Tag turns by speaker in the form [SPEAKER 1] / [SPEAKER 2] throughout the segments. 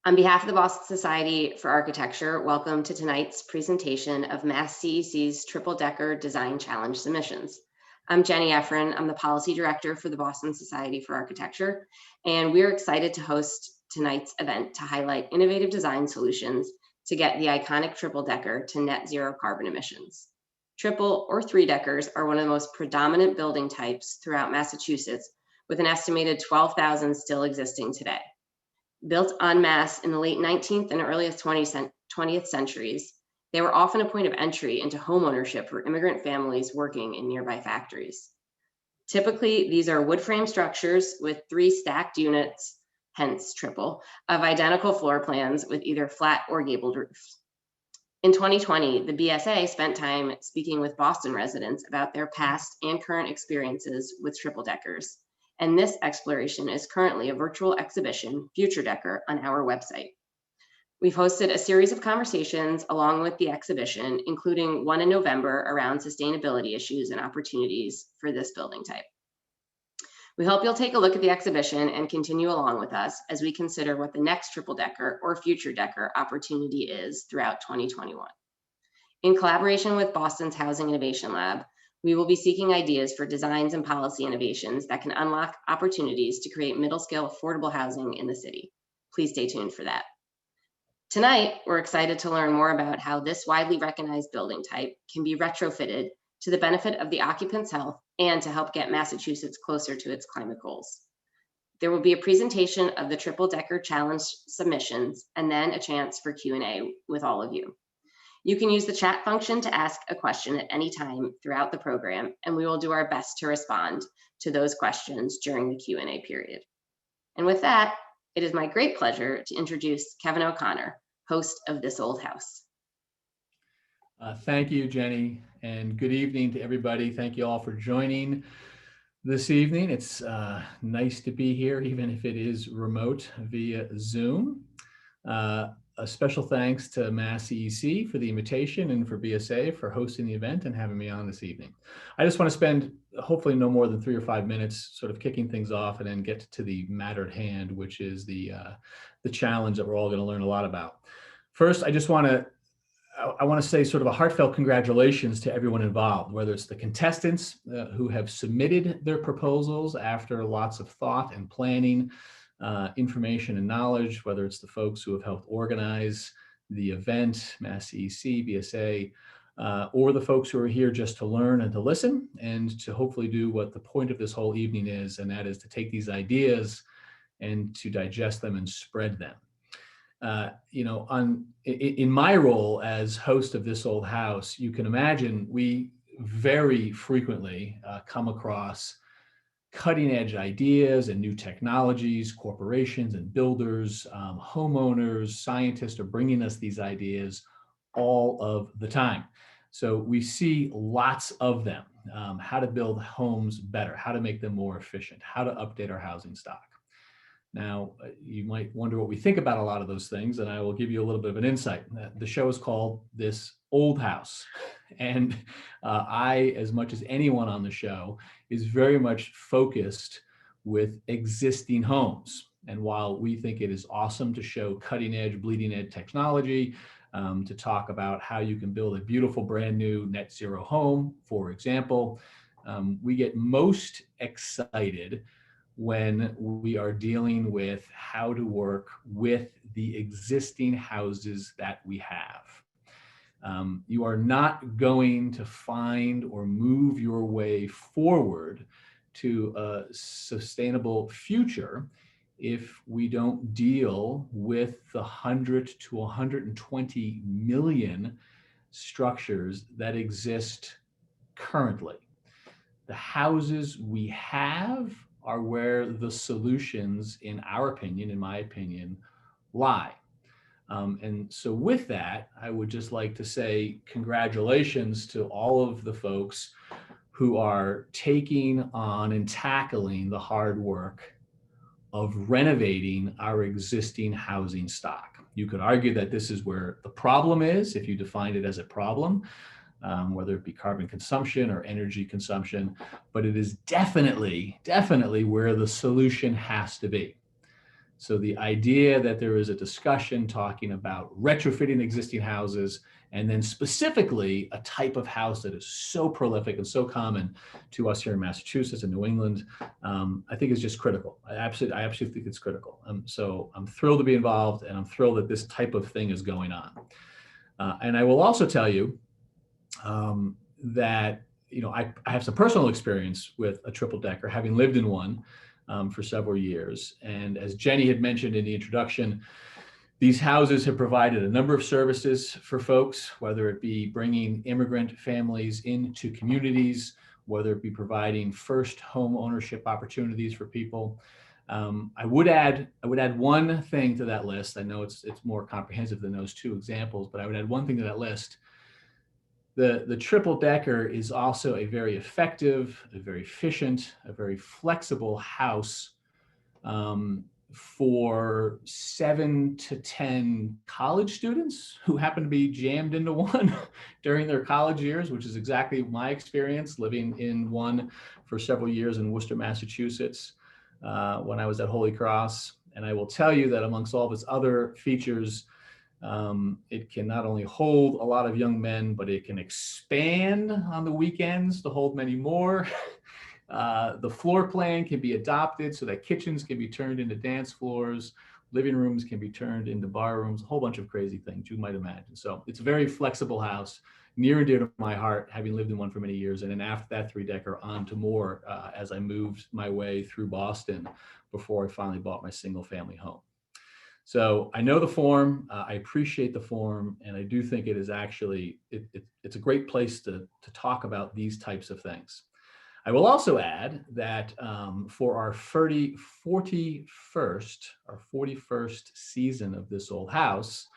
[SPEAKER 1] On behalf of the Boston Society for Architecture, welcome to tonight's presentation of MassCEC's Triple-Decker Design Challenge submissions. I'm Jenny Efren. I'm the Policy Director for the Boston Society for Architecture, and we're excited to host tonight's event to highlight innovative design solutions to get the iconic triple-decker to net zero carbon emissions. Triple or three-deckers are one of the most predominant building types throughout Massachusetts, with an estimated 12,000 still existing today. Built en masse in the late 19th and earliest 20th centuries, they were often a point of entry into homeownership for immigrant families working in nearby factories. Typically, these are wood frame structures with 3 stacked units, hence triple, of identical floor plans with either flat or gabled roofs. In 2020, the BSA spent time speaking with Boston residents about their past and current experiences with triple deckers. And this exploration is currently a virtual exhibition, Future Decker, on our website. We've hosted a series of conversations along with the exhibition, including one in November around sustainability issues and opportunities for this building type. We hope you'll take a look at the exhibition and continue along with us as we consider what the next triple decker or future decker opportunity is throughout 2021. In collaboration with Boston's Housing Innovation Lab, we will be seeking ideas for designs and policy innovations that can unlock opportunities to create middle-scale affordable housing in the city. Please stay tuned for that. Tonight, we're excited to learn more about how this widely recognized building type can be retrofitted to the benefit of the occupant's health and to help get Massachusetts closer to its climate goals. There will be a presentation of the Triple Decker Challenge submissions and then a chance for Q&A with all of you. You can use the chat function to ask a question at any time throughout the program, and we will do our best to respond to those questions during the Q&A period. And with that, it is my great pleasure to introduce Kevin O'Connor, host of This Old House.
[SPEAKER 2] Thank you, Jenny, and good evening to everybody. Thank you all for joining this evening. It's nice to be here, even if it is remote via Zoom. A special thanks to MassCEC for the invitation and for BSA for hosting the event and having me on this evening. I just want to spend hopefully no more than 3 or 5 minutes sort of kicking things off and then get to the matter at hand, which is the challenge that we're all going to learn a lot about. First, I want to say sort of a heartfelt congratulations to everyone involved, whether it's the contestants who have submitted their proposals after lots of thought and planning, information and knowledge, whether it's the folks who have helped organize the event, MassCEC, BSA, or the folks who are here just to learn and to listen and to hopefully do what the point of this whole evening is, and that is to take these ideas and to digest them and spread them. In my role as host of This Old House, you can imagine we very frequently come across cutting edge ideas and new technologies. Corporations and builders, homeowners, scientists are bringing us these ideas all of the time. So we see lots of them, how to build homes better, how to make them more efficient, how to update our housing stock. Now, you might wonder what we think about a lot of those things, and I will give you a little bit of an insight. The show is called This Old House, and I, as much as anyone on the show, is very much focused with existing homes. And while we think it is awesome to show cutting edge, bleeding edge technology, to talk about how you can build a beautiful brand new net zero home, for example, we get most excited when we are dealing with how to work with the existing houses that we have. You are not going to find or move your way forward to a sustainable future if we don't deal with the 100 to 120 million structures that exist currently. The houses we have are where the solutions, in our opinion, in my opinion, lie. And so with that, I would just like to say congratulations to all of the folks who are taking on and tackling the hard work of renovating our existing housing stock. You could argue that this is where the problem is, if you defined it as a problem, whether it be carbon consumption or energy consumption, but it is definitely where the solution has to be. So the idea that there is a discussion talking about retrofitting existing houses, and then specifically a type of house that is so prolific and so common to us here in Massachusetts and New England, I think is just critical. I absolutely think it's critical. So I'm thrilled to be involved, and I'm thrilled that this type of thing is going on. And I will also tell you that I have some personal experience with a triple decker, having lived in one for several years. And as Jenny had mentioned in the introduction, these houses have provided a number of services for folks, whether it be bringing immigrant families into communities, whether it be providing first home ownership opportunities for people. I would add one thing to that list. I know it's more comprehensive than those two examples, but I would add one thing to that list. The triple decker is also a very effective, a very efficient, a very flexible house for 7 to 10 college students who happen to be jammed into one during their college years, which is exactly my experience living in one for several years in Worcester, Massachusetts, when I was at Holy Cross. And I will tell you that amongst all of its other features, it can not only hold a lot of young men, but it can expand on the weekends to hold many more. The floor plan can be adopted so that kitchens can be turned into dance floors, living rooms can be turned into bar rooms, a whole bunch of crazy things you might imagine. So it's a very flexible house, near and dear to my heart, having lived in one for many years. And then after that 3-decker, on to more as I moved my way through Boston before I finally bought my single family home. So I know the form, I appreciate the form, and I do think it is actually, it's a great place to talk about these types of things. I will also add that for our 41st season of This Old House,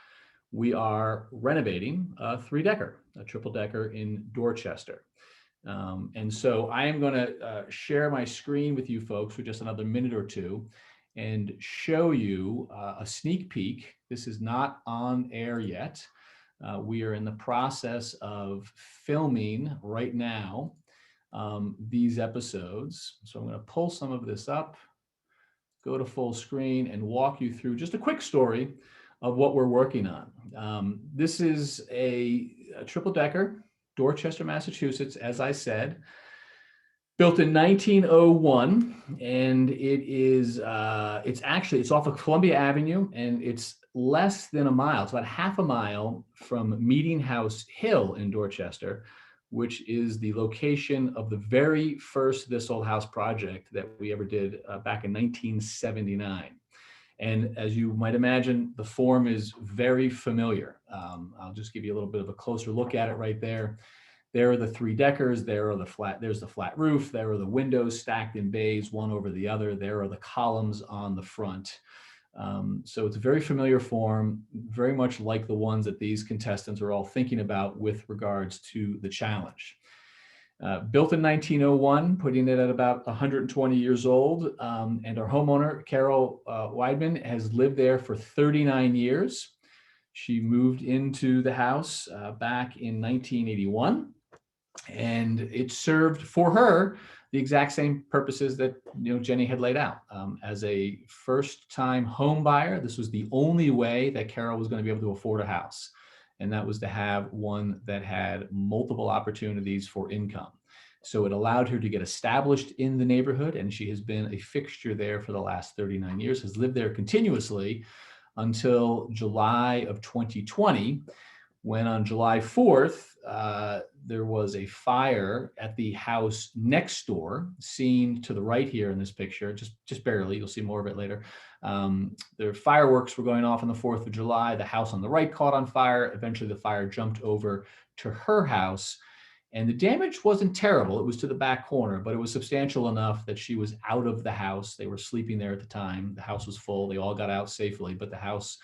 [SPEAKER 2] we are renovating a 3-decker, a triple decker in Dorchester. And so I am going to share my screen with you folks for just another minute or two and show you a sneak peek. This is not on air yet. We are in the process of filming right now these episodes. So I'm going to pull some of this up, go to full screen, and walk you through just a quick story of what we're working on. This is a triple decker, Dorchester, Massachusetts, as I said, built in 1901, and it's off of Columbia Avenue, and it's less than a mile. It's about half a mile from Meeting House Hill in Dorchester, which is the location of the very first This Old House project that we ever did back in 1979. And as you might imagine, the form is very familiar. I'll just give you a little bit of a closer look at it right there. There are the 3-deckers, there's the flat roof, there are the windows stacked in bays, one over the other, there are the columns on the front. So it's a very familiar form, very much like the ones that these contestants are all thinking about with regards to the challenge. Built in 1901, putting it at about 120 years old, and our homeowner, Carol Weidman, has lived there for 39 years. She moved into the house back in 1981. And it served for her the exact same purposes that Jenny had laid out. As a first-time home buyer, this was the only way that Carol was going to be able to afford a house, and that was to have one that had multiple opportunities for income. So it allowed her to get established in the neighborhood, and she has been a fixture there for the last 39 years, has lived there continuously until July of 2020, when on July 4th, there was a fire at the house next door, seen to the right here in this picture, just barely, you'll see more of it later. The fireworks were going off on the 4th of July. The house on the right caught on fire. Eventually the fire jumped over to her house, and the damage wasn't terrible. It was to the back corner, but it was substantial enough that she was out of the house. They were sleeping there at the time. The house was full. They all got out safely, but the house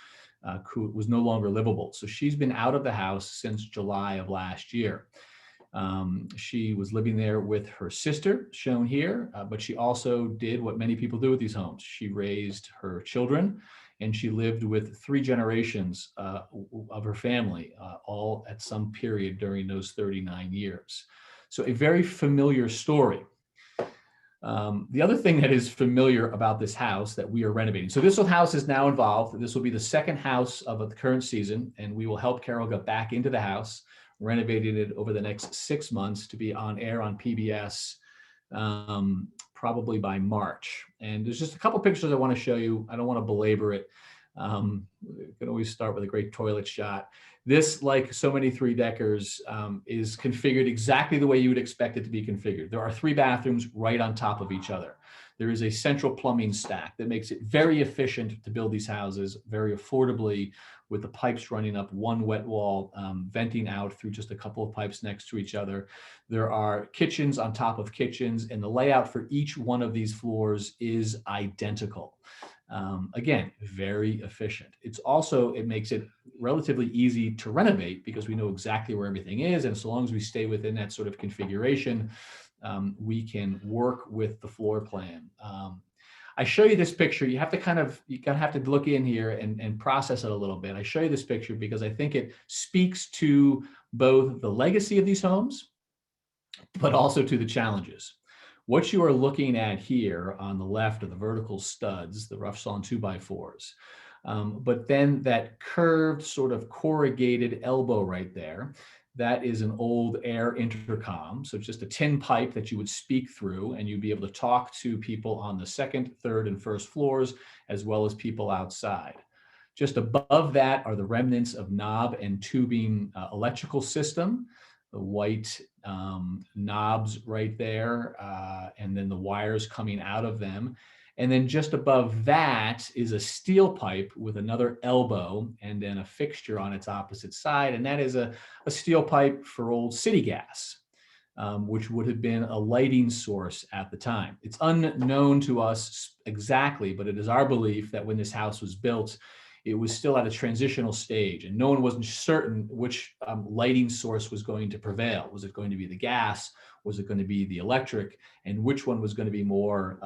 [SPEAKER 2] was no longer livable. So she's been out of the house since July of last year. She was living there with her sister, shown here, but she also did what many people do with these homes. She raised her children, and she lived with 3 generations of her family, all at some period during those 39 years. So a very familiar story. The other thing that is familiar about this house that we are renovating. So this house is now involved. This will be the second house of the current season, and we will help Carol get back into the house, renovating it over the next 6 months to be on air on PBS probably by March. And there's just a couple pictures I want to show you. I don't want to belabor it. We can always start with a great toilet shot. This, like so many three-deckers, is configured exactly the way you would expect it to be configured. There are 3 bathrooms right on top of each other. There is a central plumbing stack that makes it very efficient to build these houses very affordably, with the pipes running up one wet wall, venting out through just a couple of pipes next to each other. There are kitchens on top of kitchens, and the layout for each one of these floors is identical. Again, very efficient. It makes it relatively easy to renovate because we know exactly where everything is. And so long as we stay within that sort of configuration, we can work with the floor plan. I show you this picture. You have to look in here and process it a little bit. I show you this picture because I think it speaks to both the legacy of these homes, but also to the challenges. What you are looking at here on the left are the vertical studs, the rough sawn 2x4s. But then that curved sort of corrugated elbow right there, that is an old air intercom. So just a tin pipe that you would speak through, and you'd be able to talk to people on the 2nd, 3rd, and 1st floors, as well as people outside. Just above that are the remnants of knob and tubing electrical system, the white knobs right there, and then the wires coming out of them. And then just above that is a steel pipe with another elbow and then a fixture on its opposite side. And that is a steel pipe for old city gas, which would have been a lighting source at the time. It's unknown to us exactly, but it is our belief that when this house was built, it was still at a transitional stage, and no one wasn't certain which lighting source was going to prevail. Was it going to be the gas? Was it going to be the electric? And which one was going to be more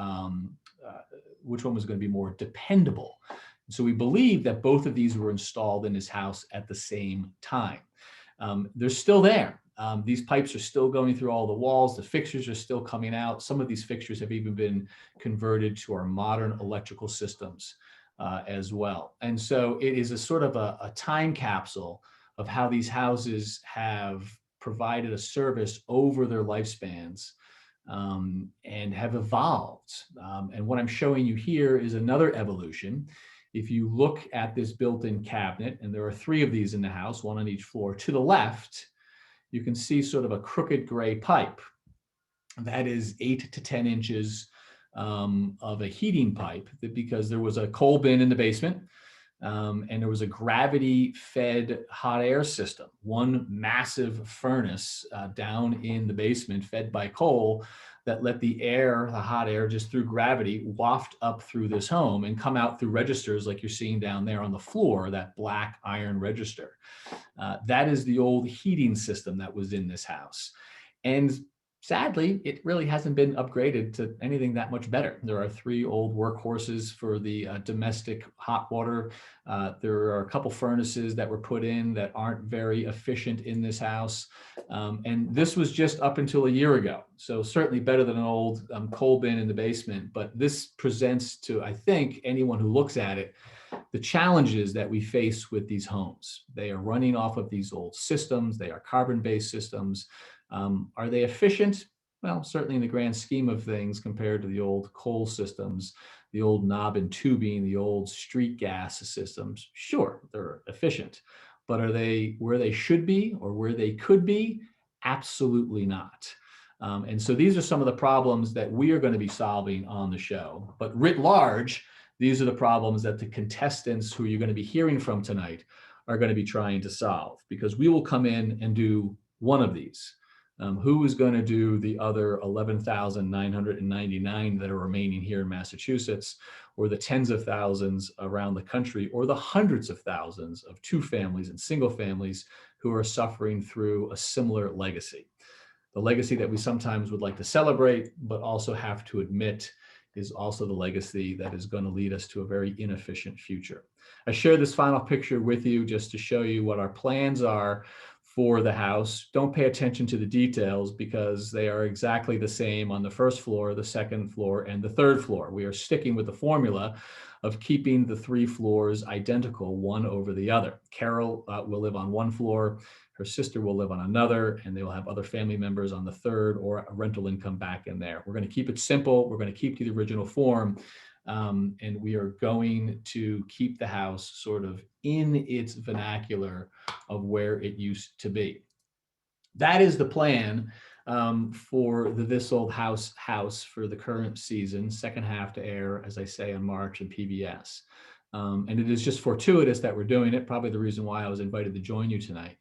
[SPEAKER 2] dependable? So we believe that both of these were installed in this house at the same time. They're still there. These pipes are still going through all the walls. The fixtures are still coming out. Some of these fixtures have even been converted to our modern electrical systems as well. And so it is a sort of a time capsule of how these houses have provided a service over their lifespans and have evolved. And what I'm showing you here is another evolution. If you look at this built-in cabinet, and there are 3 of these in the house, 1 on each floor, to the left, you can see sort of a crooked gray pipe. That is 8 to 10 inches of a heating pipe, because there was a coal bin in the basement, and there was a gravity-fed hot air system, one massive furnace down in the basement fed by coal that let the hot air, just through gravity, waft up through this home and come out through registers like you're seeing down there on the floor, that black iron register. That is the old heating system that was in this house. And sadly, it really hasn't been upgraded to anything that much better. There are 3 old workhorses for the domestic hot water. There are a couple furnaces that were put in that aren't very efficient in this house. And this was just up until a year ago. So certainly better than an old coal bin in the basement. But this presents to, I think, anyone who looks at it, the challenges that we face with these homes. They are running off of these old systems. They are carbon-based systems. Are they efficient? Well, certainly in the grand scheme of things, compared to the old coal systems, the old knob and tubing, the old street gas systems, sure, they're efficient. But are they where they should be or where they could be? Absolutely not. And so these are some of the problems that we are going to be solving on the show. But writ large, these are the problems that the contestants who you're going to be hearing from tonight are going to be trying to solve, because we will come in and do one of these. Who is going to do the other 11,999 that are remaining here in Massachusetts, or the tens of thousands around the country, or the hundreds of thousands of 2 families and single families who are suffering through a similar legacy? The legacy that we sometimes would like to celebrate, but also have to admit is also the legacy that is going to lead us to a very inefficient future. I share this final picture with you just to show you what our plans are for the house. Don't pay attention to the details because they are exactly the same on the first floor, the second floor, and the third floor. We are sticking with the formula of keeping the 3 floors identical, one over the other. Carol will live on one floor, her sister will live on another, and they will have other family members on the third or a rental income back in there. We're going to keep it simple. We're going to keep to the original form. And we are going to keep the house sort of in its vernacular of where it used to be. That is the plan for the This Old House for the current season, second half to air, as I say, in March and PBS. And it is just fortuitous that we're doing it, probably the reason why I was invited to join you tonight.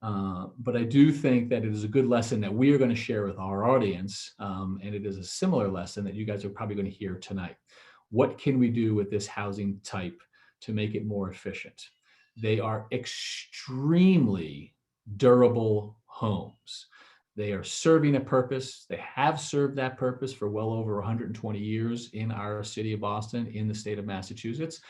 [SPEAKER 2] But I do think that it is a good lesson that we are going to share with our audience, and it is a similar lesson that you guys are probably going to hear tonight. What can we do with this housing type to make it more efficient? They are extremely durable homes. They are serving a purpose. They have served that purpose for well over 120 years in our city of Boston, in the state of Massachusetts.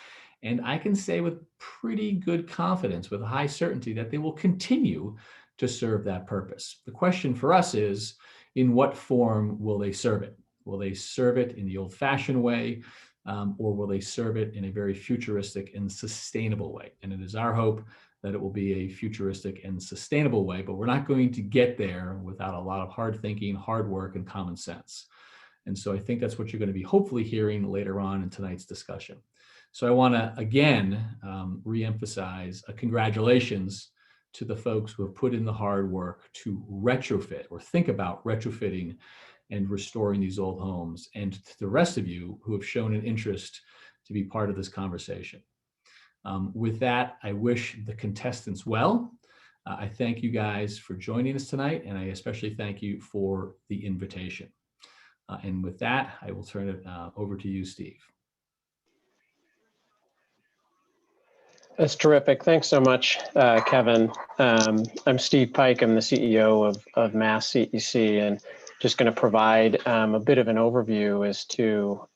[SPEAKER 2] And I can say with pretty good confidence, with high certainty, that they will continue to serve that purpose. The question for us is, in what form will they serve it? Will they serve it in the old-fashioned way, or will they serve it in a very futuristic and sustainable way? And it is our hope that it will be a futuristic and sustainable way, but we're not going to get there without a lot of hard thinking, hard work, and common sense. And so I think that's what you're going to be hopefully hearing later on in tonight's discussion. So I want to, again, reemphasize a congratulations to the folks who have put in the hard work to retrofit or think about retrofitting and restoring these old homes, and to the rest of you who have shown an interest to be part of this conversation. With that, I wish the contestants well. I thank you guys for joining us tonight, and I especially thank you for the invitation. And with that, I will turn it over to you, Steve.
[SPEAKER 3] That's terrific. Thanks so much, Kevin. I'm Steve Pike. I'm the CEO of MassCEC, and just going to provide a bit of an overview as to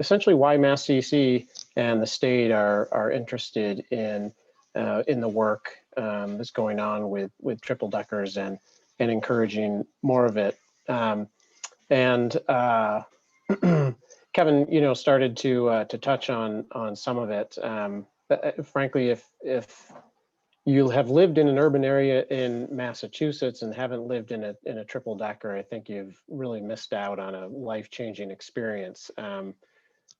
[SPEAKER 3] essentially why MassCEC and the state are interested in the work that's going on with triple deckers and encouraging more of it. Kevin, started to touch on some of it. Frankly, if you have lived in an urban area in Massachusetts and haven't lived in a triple decker, I think you've really missed out on a life-changing experience.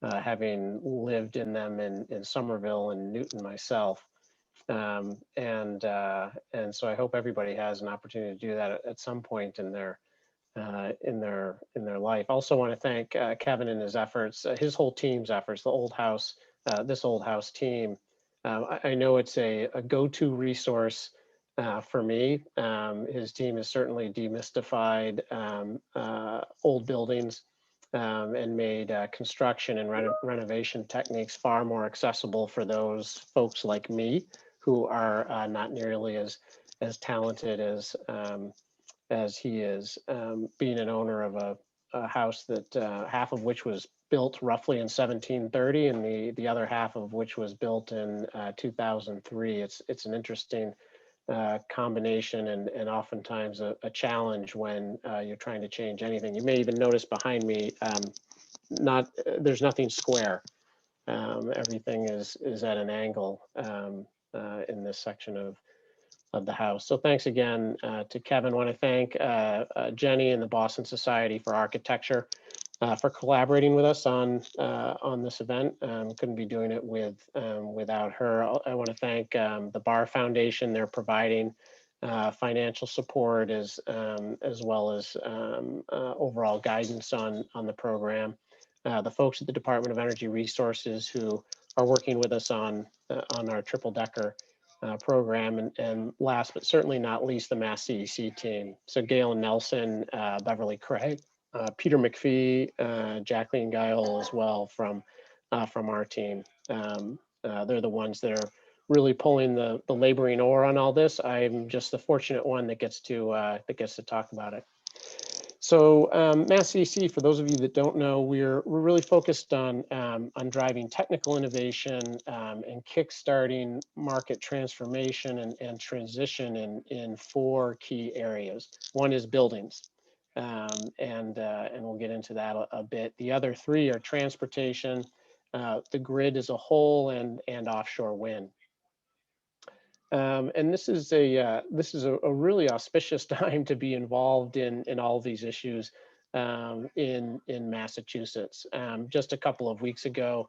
[SPEAKER 3] Having lived in them in Somerville and Newton myself, and so I hope everybody has an opportunity to do that at some point in their life. Also want to thank Kevin and his efforts, his whole team's efforts, this old house team. I know it's a go-to resource for me. His team has certainly demystified old buildings and made construction and renovation techniques far more accessible for those folks like me who are not nearly as talented as he is, being an owner of a house that half of which was built roughly in 1730 and the other half of which was built in 2003. It's an interesting combination and oftentimes a challenge when you're trying to change anything. You may even notice behind me, there's nothing square. Everything is at an angle in this section of the house. So thanks again to Kevin. I want to thank Jenny and the Boston Society for Architecture for collaborating with us on this event. Couldn't be doing it without her. I want to thank the Barr Foundation. They're providing financial support as well as overall guidance on the program. The folks at the Department of Energy Resources who are working with us on our triple decker program, and last but certainly not least, the MassCEC team. So Gail Nelson, Beverly Craig, Peter McPhee, Jacqueline Guile as well from our team. They're the ones that are really pulling the laboring oar on all this. I'm just the fortunate one that gets to talk about it. So MassCEC, for those of you that don't know, we're really focused on driving technical innovation and kickstarting market transformation and transition in 4 key areas. One is buildings, and we'll get into that a bit. The other 3 are transportation, the grid as a whole, and offshore wind. And this is a really auspicious time to be involved in all of these issues in Massachusetts. Just a couple of weeks ago,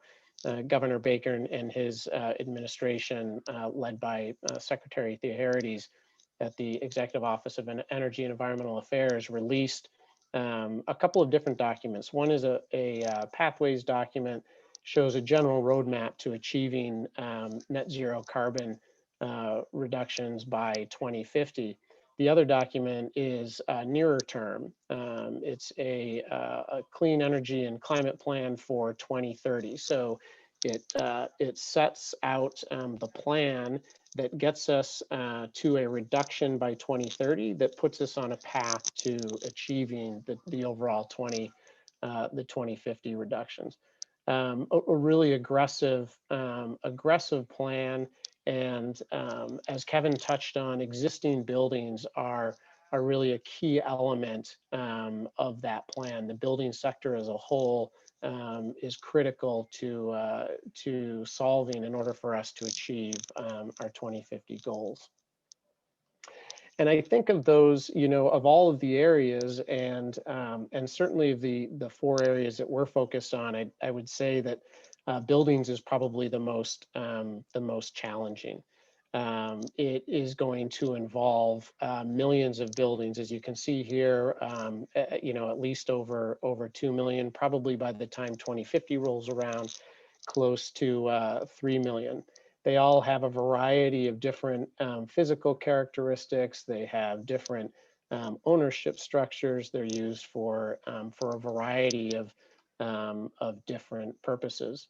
[SPEAKER 3] Governor Baker and his administration, led by Secretary Theoharides at the Executive Office of Energy and Environmental Affairs, released a couple of different documents. One is a pathways document, shows a general roadmap to achieving net zero carbon reductions by 2050. The other document is nearer term. It's a clean energy and climate plan for 2030. So it sets out the plan that gets us to a reduction by 2030 that puts us on a path to achieving the overall 2050 reductions. A really aggressive plan. And as Kevin touched on, existing buildings are really a key element of that plan. The building sector as a whole is critical to solving in order for us to achieve our 2050 goals. And I think of those, of all of the areas, and certainly the 4 areas that we're focused on, I would say that buildings is probably the most challenging. It is going to involve millions of buildings, as you can see here. At least over 2 million, probably by the time 2050 rolls around, close to 3 million. They all have a variety of different physical characteristics. They have different ownership structures. They're used for a variety of different purposes.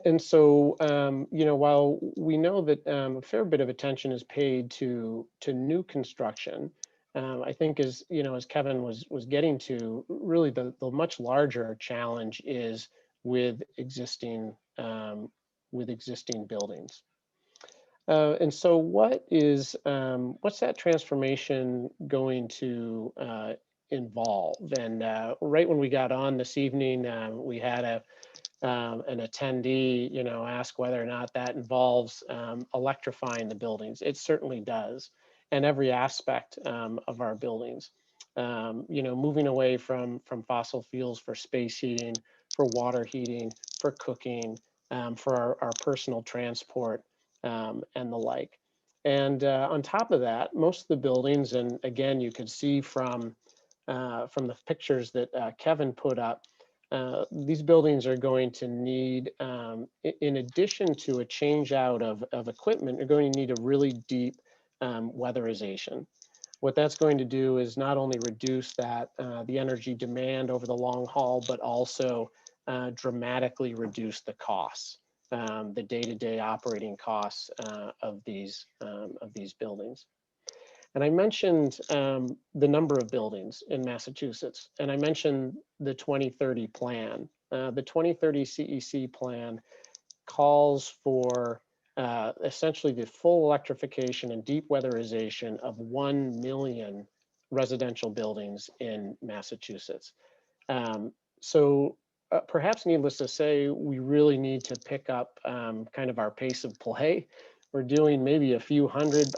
[SPEAKER 3] And so, while we know that a fair bit of attention is paid to new construction, I think as Kevin was getting to, really the much larger challenge is with existing buildings. And so what's that transformation going to involve? And right when we got on this evening, we had an attendee, ask whether or not that involves electrifying the buildings. It certainly does, and every aspect of our buildings. Moving away from fossil fuels for space heating, for water heating, for cooking, for our personal transport, and the like. And on top of that, most of the buildings, and again, you could see from the pictures that Kevin put up, these buildings are going to need, in addition to a change out of equipment, are going to need a really deep weatherization. What that's going to do is not only reduce the energy demand over the long haul, but also dramatically reduce the costs, the day-to-day operating costs of these buildings. And I mentioned the number of buildings in Massachusetts, and I mentioned the 2030 plan. The 2030 CEC plan calls for essentially the full electrification and deep weatherization of 1 million residential buildings in Massachusetts. So perhaps needless to say, we really need to pick up kind of our pace of play. We're doing maybe a few hundred,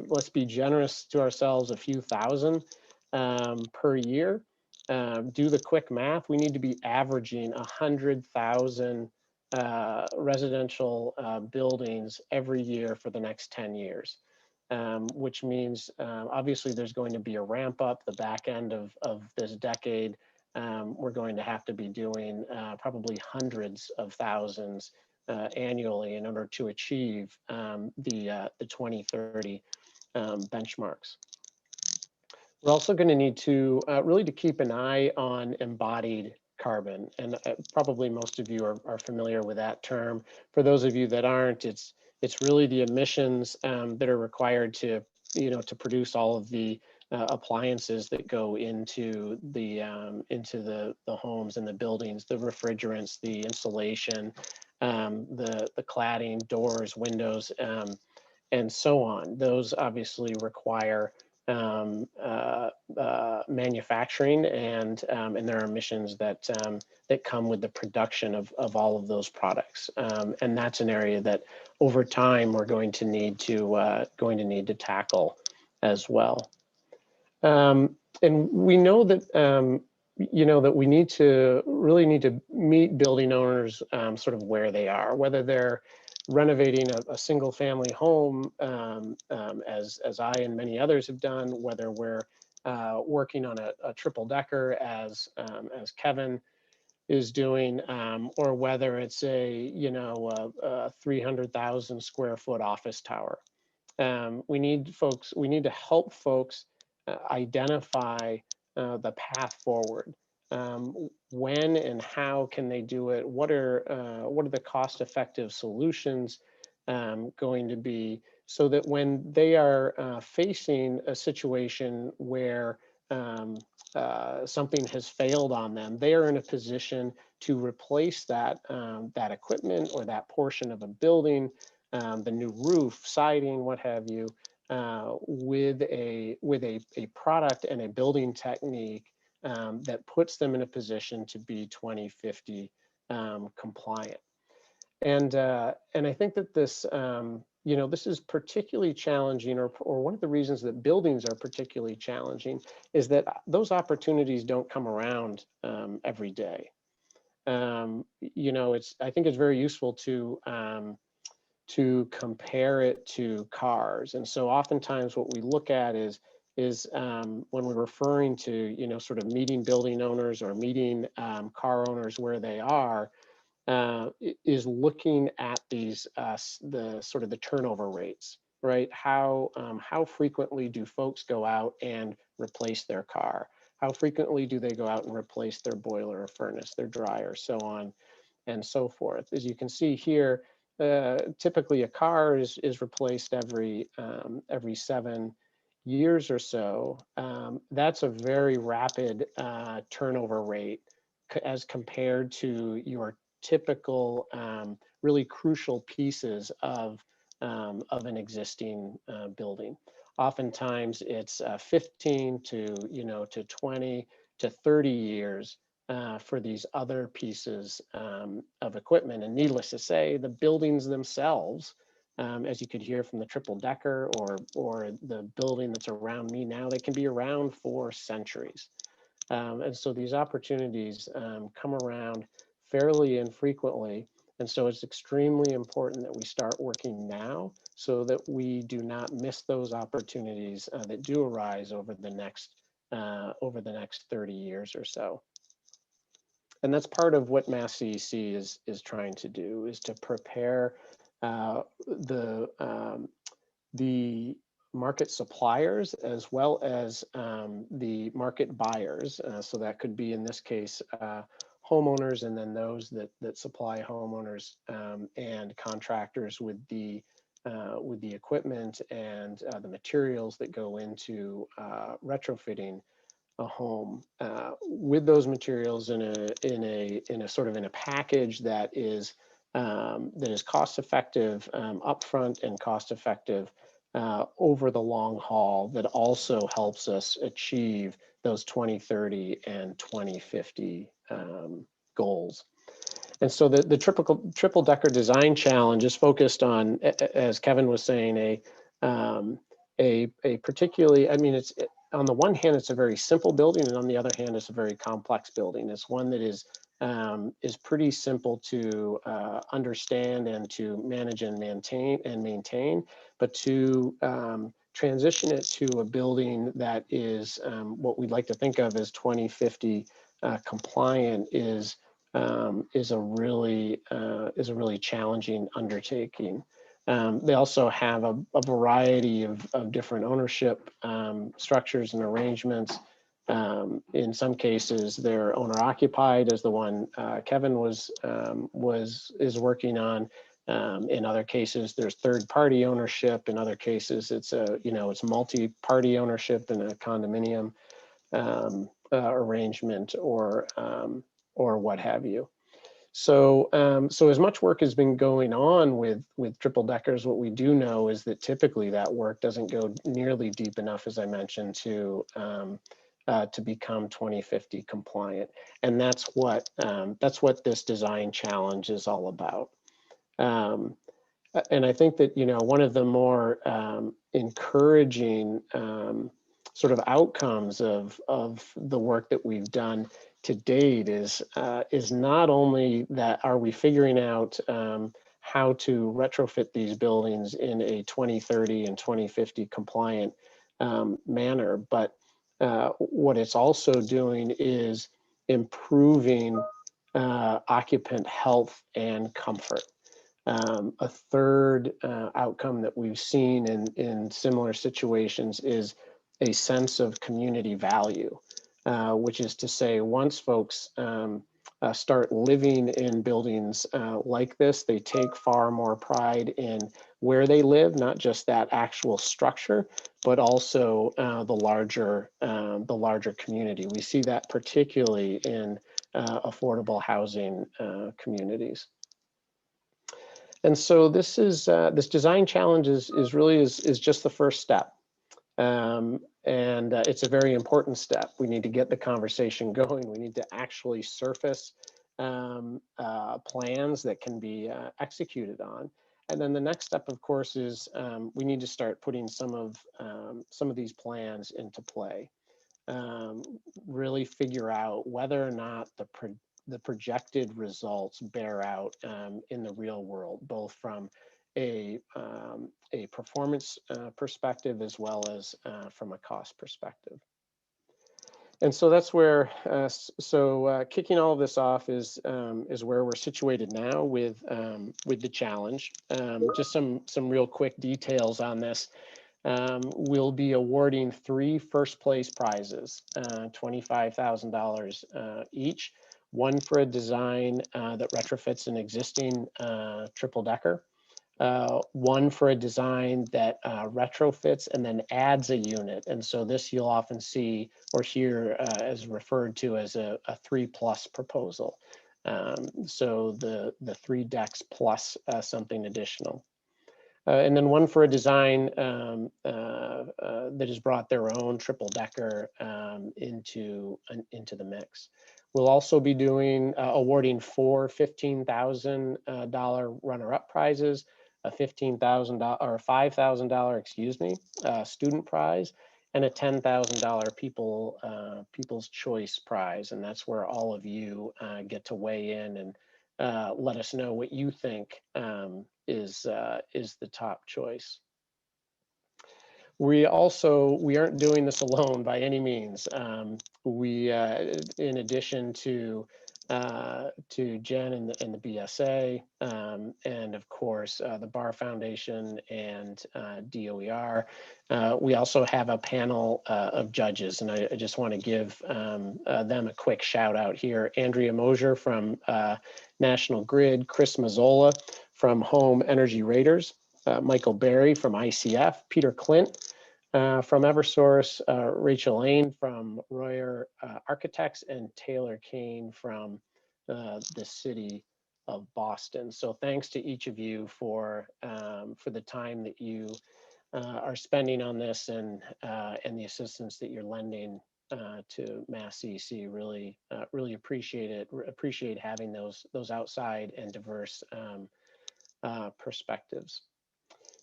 [SPEAKER 3] let's be generous to ourselves, a few thousand per year. Do the quick math, we need to be averaging 100,000 residential buildings every year for the next 10 years, which means obviously there's going to be a ramp up the back end of this decade. We're going to have to be doing probably hundreds of thousands annually in order to achieve the 2030 benchmarks. We're also going to need to really to keep an eye on embodied carbon, and probably most of you are familiar with that term. For those of you that aren't, it's really the emissions that are required to produce all of the appliances that go into the homes and the buildings, the refrigerants, the insulation, the cladding, doors, windows, and so on. Those obviously require manufacturing, and there are emissions that that come with the production of all of those products, and that's an area that over time we're going to need to tackle as well. And we know that that we need to meet building owners sort of where they are, whether they're renovating a single family home, as I and many others have done, whether we're working on a triple decker as Kevin is doing, or whether it's a 300,000 square foot office tower. We need to help folks identify the path forward. When and how can they do it? What are the cost-effective solutions going to be, so that when they are facing a situation where something has failed on them, they are in a position to replace that that equipment or that portion of a building, the new roof, siding, what have you, with a product and a building technique that puts them in a position to be 2050 compliant. And I think that this this is particularly challenging, or one of the reasons that buildings are particularly challenging is that those opportunities don't come around every day. I think it's very useful to compare it to cars. And so oftentimes what we look at is when we're referring to, sort of meeting building owners or meeting car owners where they are, is looking at these, the turnover rates, right? How frequently do folks go out and replace their car? How frequently do they go out and replace their boiler or furnace, their dryer, so on and so forth? As you can see here, typically a car is replaced every 7 years or so. That's a very rapid turnover rate as compared to your typical really crucial pieces of an existing building. Oftentimes it's 15 to 20 to 30 years for these other pieces of equipment. And needless to say, the buildings themselves, as you could hear from the triple decker or the building that's around me now, they can be around for centuries. And so these opportunities come around fairly infrequently. And so it's extremely important that we start working now so that we do not miss those opportunities that do arise over the next 30 years or so. And that's part of what MassCEC is trying to do, is to prepare the market suppliers as well as the market buyers. So that could be, in this case, homeowners, and then those that supply homeowners and contractors with the equipment and the materials that go into retrofitting a home, with those materials in a package that is cost effective upfront and cost effective over the long haul, that also helps us achieve those 2030 and 2050 goals. And so the triple decker design challenge is focused on, as Kevin was saying, a particularly, it's on the one hand, it's a very simple building, and on the other hand, it's a very complex building. It's one that is pretty simple to understand and to manage and maintain, but to transition it to a building that is what we'd like to think of as 2050 compliant is a really challenging undertaking. They also have a variety of different ownership structures and arrangements. In some cases, they're owner occupied, as the one Kevin is working on. In other cases, there's third-party ownership. In other cases, it's it's multi-party ownership in a condominium arrangement or what have you. So, so as much work has been going on with triple deckers, what we do know is that typically that work doesn't go nearly deep enough, as I mentioned, to become 2050 compliant, and that's what this design challenge is all about. And I think that one of the more encouraging sort of outcomes of the work that we've done to date is not only that are we figuring out how to retrofit these buildings in a 2030 and 2050 compliant manner, but what it's also doing is improving occupant health and comfort. A third outcome that we've seen in similar situations is a sense of community value, which is to say, once folks start living in buildings like this, they take far more pride in where they live, not just that actual structure, but also the larger community. We see that particularly in affordable housing communities. And so this is this design challenge is really just the first step, and it's a very important step. We need to get the conversation going. We need to actually surface plans that can be executed on. And then the next step, of course, is we need to start putting some of these plans into play. Really figure out whether or not the projected results bear out in the real world, both from a performance perspective as well as from a cost perspective. And so that's where, kicking all of this off is where we're situated now with the challenge. Just some real quick details on this. We'll be awarding 3 first place prizes, $25,000 each. One for a design that retrofits an existing triple decker. One for a design that retrofits and then adds a unit. And so this you'll often see or hear as referred to as a 3+ proposal. So the 3 decks plus something additional. And then one for a design that has brought their own triple decker into the mix. We'll also be awarding 4 $15,000 runner-up prizes, a $15,000 or $5,000, student prize, and a $10,000 People's Choice prize. And that's where all of you get to weigh in and let us know what you think is the top choice. We aren't doing this alone by any means. In addition to Jen and the BSA, and of course the Bar Foundation and DOER, we also have a panel of judges, and I just want to give them a quick shout out here. Andrea Mosier from National Grid, Chris Mazzola from Home Energy Raters, Michael Berry from ICF, Peter Clint from Eversource, Rachel Lane from Royer Architects, and Taylor Kane from the City of Boston. So thanks to each of you for the time that you are spending on this and the assistance that you're lending to MassCEC. Really appreciate it. Appreciate having those outside and diverse perspectives.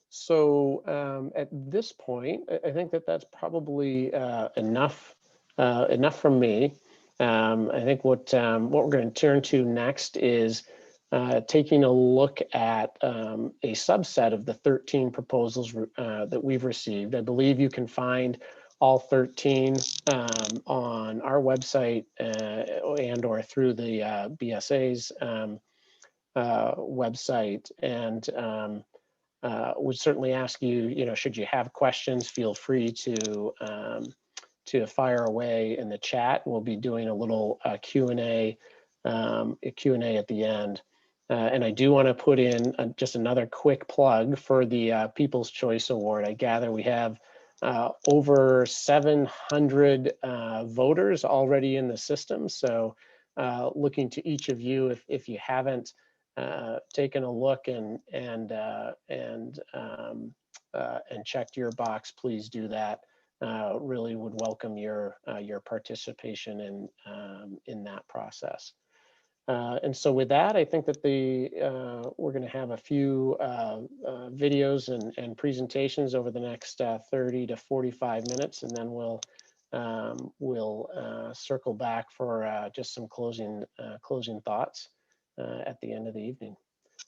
[SPEAKER 3] So at this point, I think that's probably enough from me. I think what we're going to turn to next is taking a look at a subset of the 13 proposals that we've received. I believe you can find all 13 on our website and or through the BSA's website. And would certainly ask you, should you have questions, feel free to fire away in the chat. We'll be doing a little Q&A at the end. And I do want to put in just another quick plug for the People's Choice Award. I gather we have over 700 voters already in the system. So looking to each of you, if you haven't taken a look and checked your box, please do that. Really would welcome your participation in that process. And so with that, I think that we're going to have a few videos and presentations over the next 30 to 45 minutes, and then we'll circle back for just some closing thoughts at the end of the evening.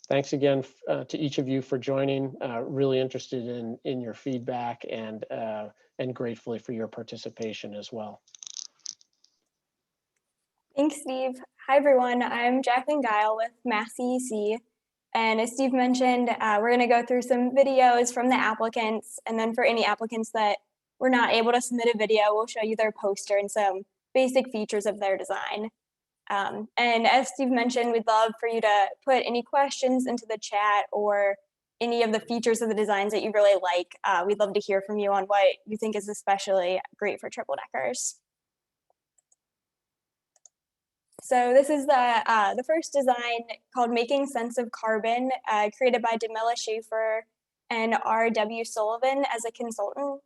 [SPEAKER 3] Thanks again to each of you for joining. Really interested in your feedback and gratefully for your participation as well.
[SPEAKER 4] Thanks, Steve. Hi, everyone. I'm Jacqueline Guile with MassCEC. And as Steve mentioned, we're going to go through some videos from the applicants. And then for any applicants that were not able to submit a video, we'll show you their poster and some basic features of their design. And as Steve mentioned, we'd love for you to put any questions into the chat or any of the features of the designs that you really like. We'd love to hear from you on what you think is especially great for triple deckers. So this is the first design called Making Sense of Carbon, created by Demilla Schaefer and R.W. Sullivan as a consultant.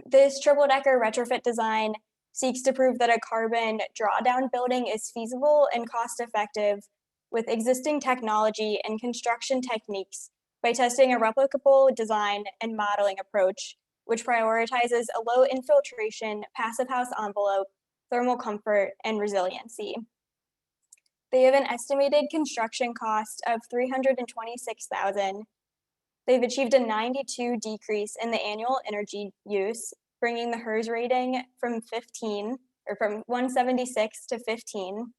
[SPEAKER 4] This triple-decker retrofit design seeks to prove that a carbon drawdown building is feasible and cost-effective with existing technology and construction techniques by testing a replicable design and modeling approach, which prioritizes a low infiltration, passive house envelope, thermal comfort, and resiliency. They have an estimated construction cost of $326,000. They've achieved a 92 decrease in the annual energy use, bringing the HERS rating from 176 to 15.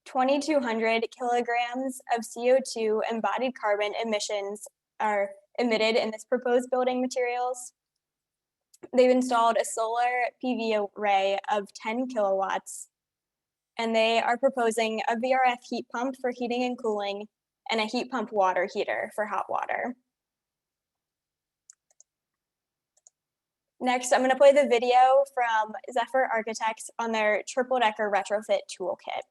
[SPEAKER 4] 2,200 kilograms of CO2 embodied carbon emissions are emitted in this proposed building materials. They've installed a solar PV array of 10 kilowatts, and they are proposing a VRF heat pump for heating and cooling and a heat pump water heater for hot water. Next, I'm going to play the video from Zephyr Architects on their triple-decker retrofit toolkit.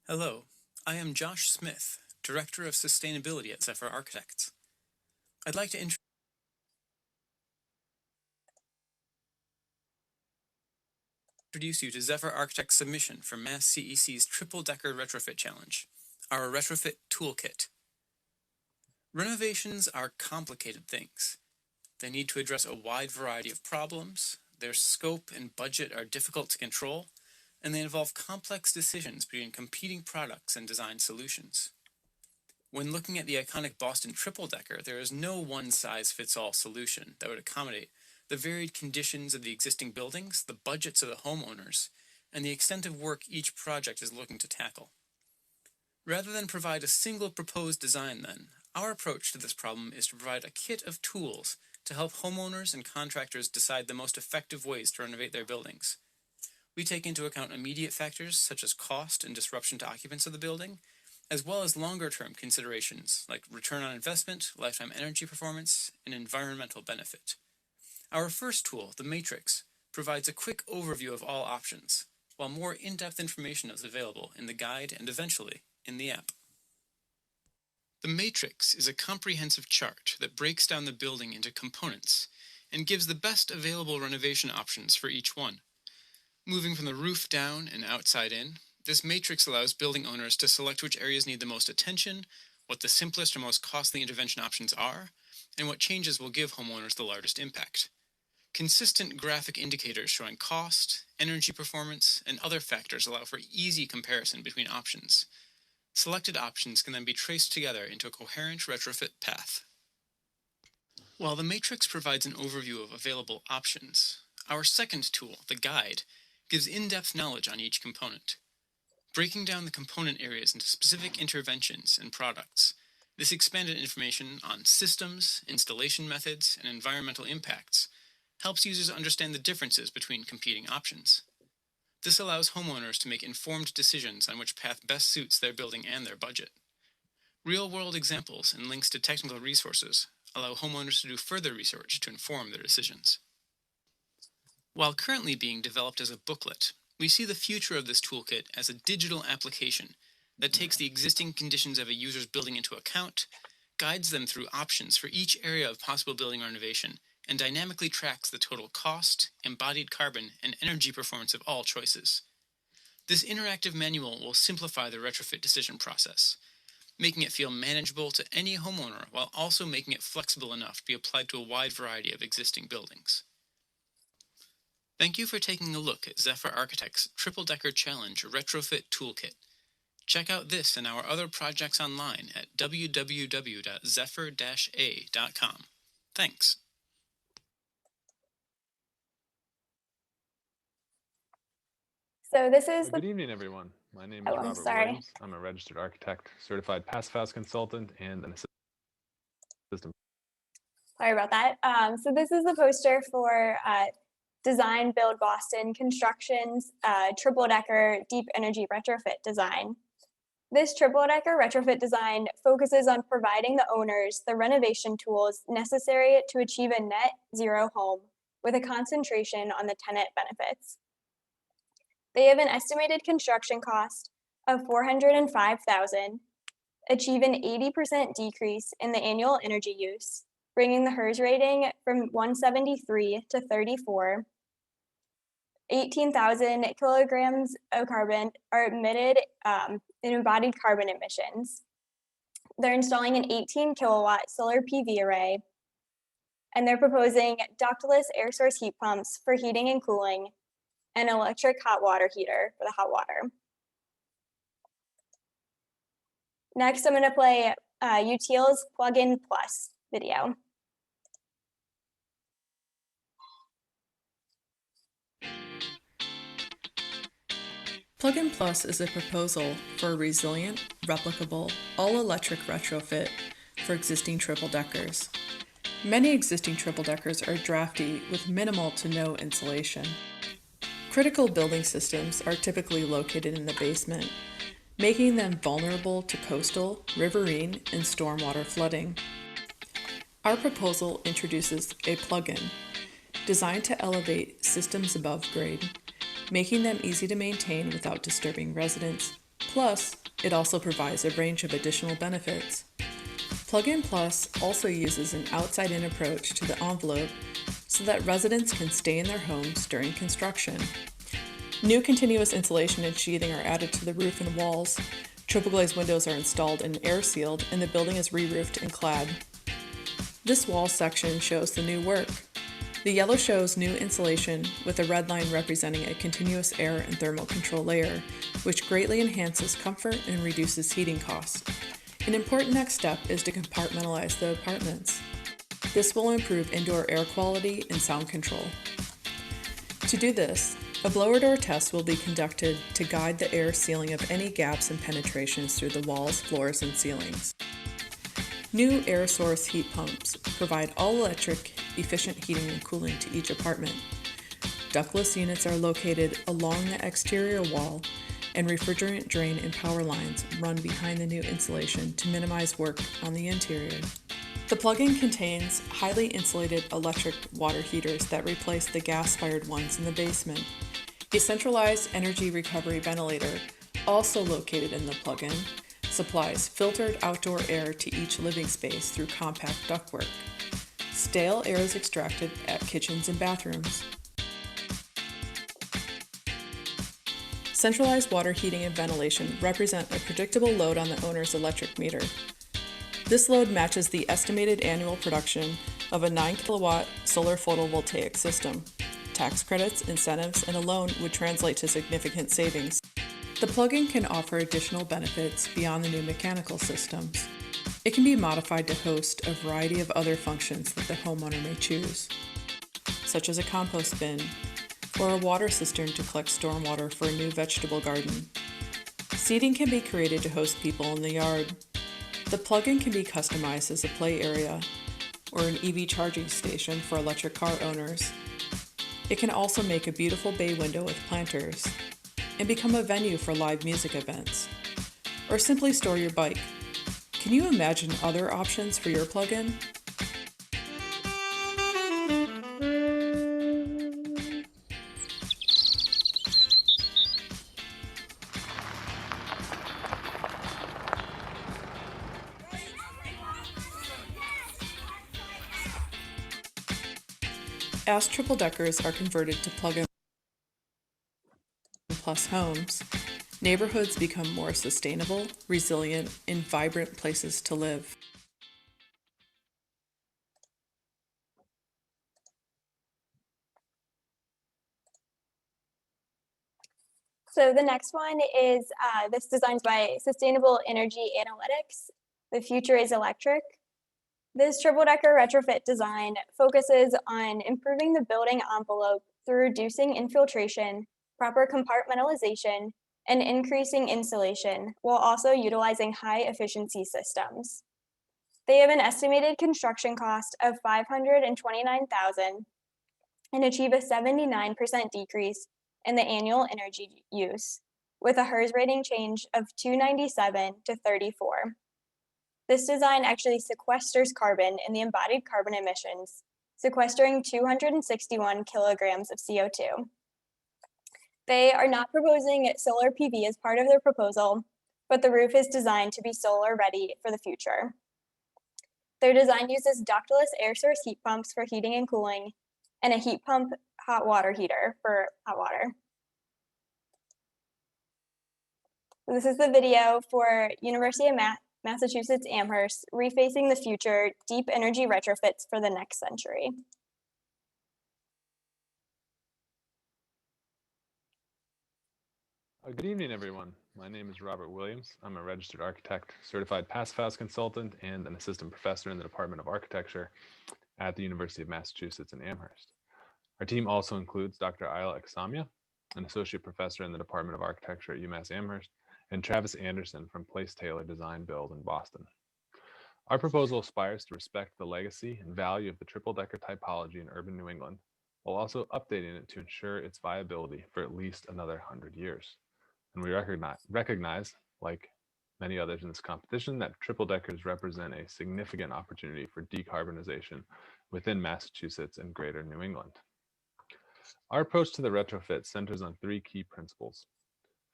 [SPEAKER 5] Hello, I am Josh Smith, Director of Sustainability at Zephyr Architects. I'd like to introduce you to Zephyr Architects' submission for MassCEC's Triple-Decker Retrofit Challenge, our retrofit toolkit. Renovations are complicated things. They need to address a wide variety of problems, their scope and budget are difficult to control, and they involve complex decisions between competing products and design solutions. When looking at the iconic Boston triple-decker, there is no one-size-fits-all solution that would accommodate the varied conditions of the existing buildings, the budgets of the homeowners, and the extent of work each project is looking to tackle. Rather than provide a single proposed design then, our approach to this problem is to provide a kit of tools to help homeowners and contractors decide the most effective ways to renovate their buildings. We take into account immediate factors such as cost and disruption to occupants of the building, as well as longer-term considerations like return on investment, lifetime energy performance, and environmental benefit. Our first tool, the Matrix, provides a quick overview of all options, while more in-depth information is available in the guide and eventually in the app. The Matrix is a comprehensive chart that breaks down the building into components and gives the best available renovation options for each one. Moving from the roof down and outside in, this matrix allows building owners to select which areas need the most attention, what the simplest or most costly intervention options are, and what changes will give homeowners the largest impact. Consistent graphic indicators showing cost, energy performance, and other factors allow for easy comparison between options. Selected options can then be traced together into a coherent retrofit path. While the matrix provides an overview of available options, our second tool, the guide, gives in-depth knowledge on each component. Breaking down the component areas into specific interventions and products, this expanded information on systems, installation methods, and environmental impacts helps users understand the differences between competing options. This allows homeowners to make informed decisions on which path best suits their building and their budget. Real-world examples and links to technical resources allow homeowners to do further research to inform their decisions. While currently being developed as a booklet, we see the future of this toolkit as a digital application that takes the existing conditions of a user's building into account, guides them through options for each area of possible building renovation, and dynamically tracks the total cost, embodied carbon, and energy performance of all choices. This interactive manual will simplify the retrofit decision process, making it feel manageable to any homeowner while also making it flexible enough to be applied to a wide variety of existing buildings. Thank you for taking a look at Zephyr Architect's Triple Decker Challenge Retrofit Toolkit. Check out this and our other projects online at www.zephyr-a.com. Thanks.
[SPEAKER 4] So this is
[SPEAKER 6] Good evening, everyone. My name is
[SPEAKER 4] I'm
[SPEAKER 6] Robert
[SPEAKER 4] sorry.
[SPEAKER 6] Williams. I'm a registered architect, certified pass-fail consultant, and an assistant.
[SPEAKER 4] Sorry about that. So this is the poster for Design Build Boston Construction's triple-decker deep energy retrofit design. This triple-decker retrofit design focuses on providing the owners the renovation tools necessary to achieve a net zero home with a concentration on the tenant benefits. They have an estimated construction cost of $405,000, achieve an 80% decrease in the annual energy use, bringing the HERS rating from 173 to 34. 18,000 kilograms of carbon are emitted in embodied carbon emissions. They're installing an 18 kilowatt solar PV array, and they're proposing ductless air source heat pumps for heating and cooling, and electric hot water heater for the hot water. Next, I'm going to play Util's Plugin Plus video.
[SPEAKER 7] Plugin Plus is a proposal for a resilient, replicable, all-electric retrofit for existing triple-deckers. Many existing triple-deckers are drafty with minimal to no insulation. Critical building systems are typically located in the basement, making them vulnerable to coastal, riverine, and stormwater flooding. Our proposal introduces a plugin designed to elevate systems above grade, making them easy to maintain without disturbing residents. Plus, it also provides a range of additional benefits. Plugin Plus also uses an outside-in approach to the envelope so that residents can stay in their homes during construction. New continuous insulation and sheathing are added to the roof and walls. Triple glazed windows are installed and air sealed, and the building is re-roofed and clad. This wall section shows the new work. The yellow shows new insulation with a red line representing a continuous air and thermal control layer, which greatly enhances comfort and reduces heating costs. An important next step is to compartmentalize the apartments. This will improve indoor air quality and sound control. To do this, a blower door test will be conducted to guide the air sealing of any gaps and penetrations through the walls, floors, and ceilings. New air source heat pumps provide all-electric, efficient heating and cooling to each apartment. Ductless units are located along the exterior wall, and refrigerant drain and power lines run behind the new insulation to minimize work on the interior. The plugin contains highly insulated electric water heaters that replace the gas-fired ones in the basement. A centralized energy recovery ventilator, also located in the plugin, supplies filtered outdoor air to each living space through compact ductwork. Stale air is extracted at kitchens and bathrooms. Centralized water heating and ventilation represent a predictable load on the owner's electric meter. This load matches the estimated annual production of a 9 kilowatt solar photovoltaic system. Tax credits, incentives, and a loan would translate to significant savings. The plugin can offer additional benefits beyond the new mechanical systems. It can be modified to host a variety of other functions that the homeowner may choose, such as a compost bin or a water cistern to collect stormwater for a new vegetable garden. Seating can be created to host people in the yard. The plugin can be customized as a play area or an EV charging station for electric car owners, It can also make a beautiful bay window with planters and become a venue for live music events, or simply store your bike. Can you imagine other options for your plugin? As triple deckers are converted to plug-in plus homes, neighborhoods become more sustainable, resilient, and vibrant places to live.
[SPEAKER 4] So the next one is this designed by Sustainable Energy Analytics. The future is electric. This triple-decker retrofit design focuses on improving the building envelope through reducing infiltration, proper compartmentalization, and increasing insulation, while also utilizing high-efficiency systems. They have an estimated construction cost of $529,000 and achieve a 79% decrease in the annual energy use, with a HERS rating change of 297 to 34. This design actually sequesters carbon in the embodied carbon emissions, sequestering 261 kilograms of CO2. They are not proposing solar PV as part of their proposal, but the roof is designed to be solar ready for the future. Their design uses ductless air source heat pumps for heating and cooling, and a heat pump hot water heater for hot water. This is the video for University of Massachusetts Amherst, Refacing the Future, Deep Energy Retrofits for the Next Century.
[SPEAKER 6] Good evening, everyone. My name is Robert Williams. I'm a registered architect, certified pass-fail consultant, and an assistant professor in the Department of Architecture at the University of Massachusetts in Amherst. Our team also includes Dr. Ayla Aksamya, an associate professor in the Department of Architecture at UMass Amherst, and Travis Anderson from Place Taylor Design Build in Boston. Our proposal aspires to respect the legacy and value of the triple-decker typology in urban New England, while also updating it to ensure its viability for at least another 100 years. And we recognize, like many others in this competition, that triple deckers represent a significant opportunity for decarbonization within Massachusetts and greater New England. Our approach to the retrofit centers on three key principles.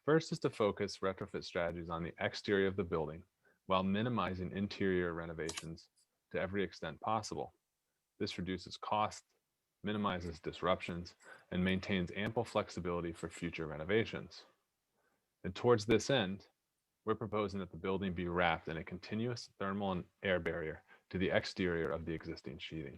[SPEAKER 6] First is to focus retrofit strategies on the exterior of the building while minimizing interior renovations to every extent possible. This reduces costs, minimizes disruptions, and maintains ample flexibility for future renovations. And towards this end, we're proposing that the building be wrapped in a continuous thermal and air barrier to the exterior of the existing sheathing.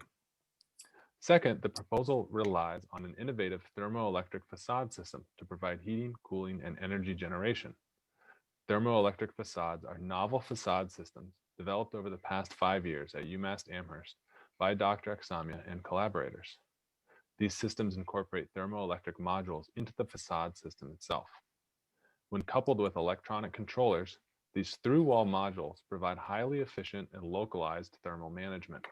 [SPEAKER 6] Second, the proposal relies on an innovative thermoelectric facade system to provide heating, cooling, and energy generation. Thermoelectric facades are novel facade systems developed over the past 5 years at UMass Amherst by Dr. Aksamya and collaborators. These systems incorporate thermoelectric modules into the facade system itself. When coupled with electronic controllers, these through-wall modules provide highly efficient and localized thermal management.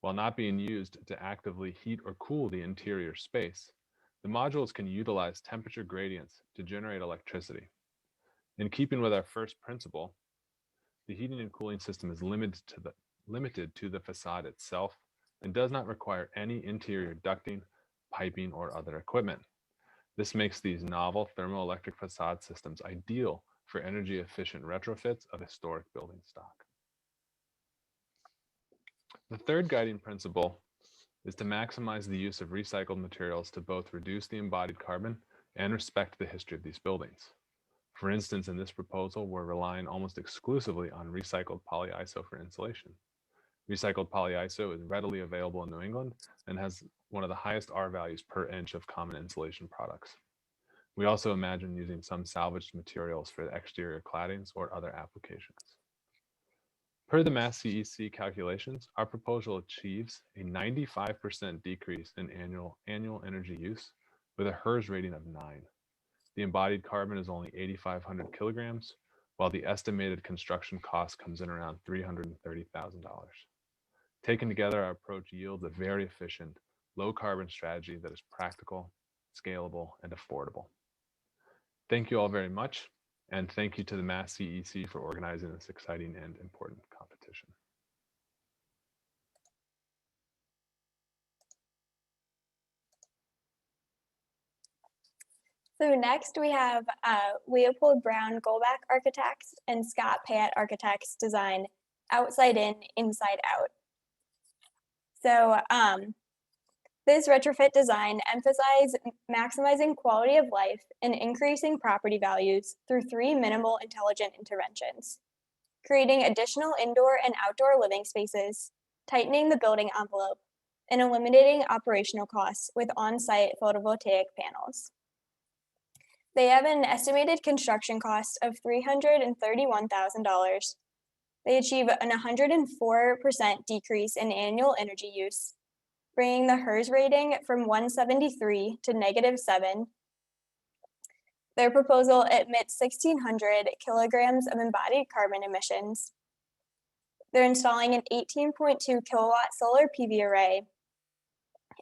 [SPEAKER 6] While not being used to actively heat or cool the interior space, the modules can utilize temperature gradients to generate electricity. In keeping with our first principle, the heating and cooling system is limited to the facade itself and does not require any interior ducting, piping, or other equipment. This makes these novel thermoelectric facade systems ideal for energy-efficient retrofits of historic building stock. The third guiding principle is to maximize the use of recycled materials to both reduce the embodied carbon and respect the history of these buildings. For instance, in this proposal, we're relying almost exclusively on recycled polyiso for insulation. Recycled polyiso is readily available in New England and has one of the highest R values per inch of common insulation products. We also imagine using some salvaged materials for the exterior claddings or other applications. Per the MassCEC calculations, our proposal achieves a 95% decrease in annual energy use with a HERS rating of 9. The embodied carbon is only 8,500 kilograms, while the estimated construction cost comes in around $330,000. Taken together, our approach yields a very efficient, low carbon strategy that is practical, scalable, and affordable. Thank you all very much, and thank you to the MassCEC for organizing this exciting and important competition.
[SPEAKER 4] So next we have Leopold Brown Goldback Architects and Scott Payette Architects design Outside In, Inside Out. So this retrofit design emphasizes maximizing quality of life and increasing property values through 3 minimal intelligent interventions: creating additional indoor and outdoor living spaces, tightening the building envelope, and eliminating operational costs with on-site photovoltaic panels. They have an estimated construction cost of $331,000. They achieve an 104% decrease in annual energy use, bringing the HERS rating from 173 to -7. Their proposal emits 1,600 kilograms of embodied carbon emissions. They're installing an 18.2 kilowatt solar PV array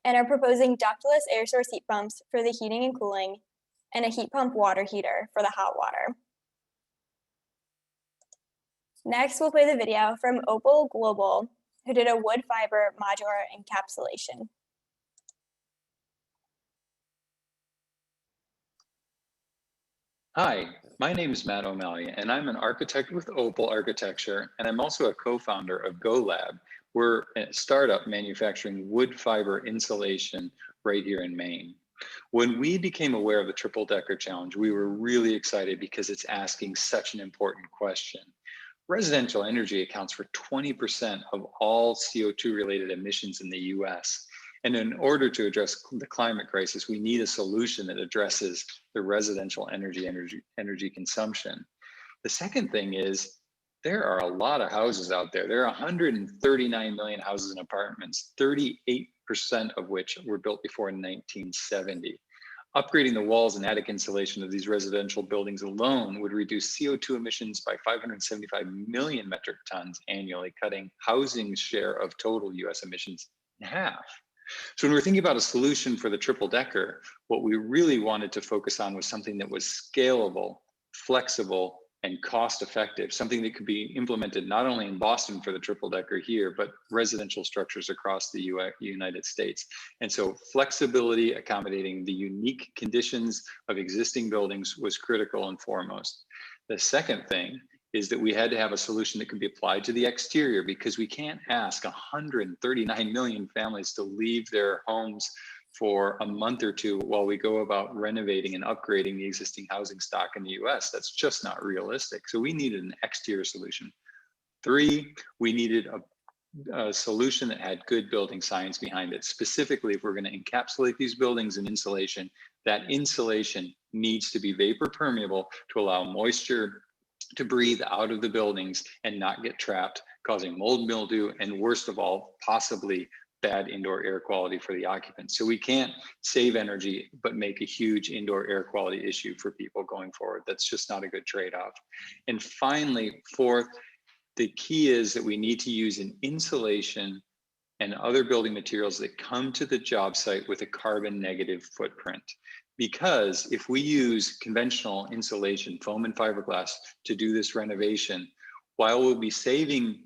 [SPEAKER 4] and are proposing ductless air source heat pumps for the heating and cooling, and a heat pump water heater for the hot water. Next, we'll play the video from Opal Global, who did a wood fiber modular encapsulation.
[SPEAKER 8] Hi, my name is Matt O'Malley, and I'm an architect with Opal Architecture, and I'm also a co-founder of GoLab. We're a startup manufacturing wood fiber insulation right here in Maine. When we became aware of the Triple Decker Challenge, we were really excited because it's asking such an important question. Residential energy accounts for 20% of all CO2 related emissions in the US. And in order to address the climate crisis, we need a solution that addresses the residential energy consumption. The second thing is, there are a lot of houses out there. There are 139 million houses and apartments, 38% of which were built before 1970. Upgrading the walls and attic insulation of these residential buildings alone would reduce CO2 emissions by 575 million metric tons annually, cutting housing's share of total US emissions in half. So when we're thinking about a solution for the triple decker, what we really wanted to focus on was something that was scalable, flexible, and cost effective, something that could be implemented not only in Boston for the triple decker here, but residential structures across the United States. And so flexibility, accommodating the unique conditions of existing buildings was critical and foremost. The second thing is that we had to have a solution that could be applied to the exterior, because we can't ask 139 million families to leave their homes for a month or two while we go about renovating and upgrading the existing housing stock in the US. That's just not realistic. So we needed an exterior solution. 3, we needed a solution that had good building science behind it. Specifically, if we're going to encapsulate these buildings in insulation, that insulation needs to be vapor permeable to allow moisture to breathe out of the buildings and not get trapped, causing mold, mildew, and worst of all, possibly bad indoor air quality for the occupants. So we can't save energy, but make a huge indoor air quality issue for people going forward. That's just not a good trade-off. And finally, 4th, the key is that we need to use an insulation and other building materials that come to the job site with a carbon negative footprint. Because if we use conventional insulation, foam and fiberglass to do this renovation, while we'll be saving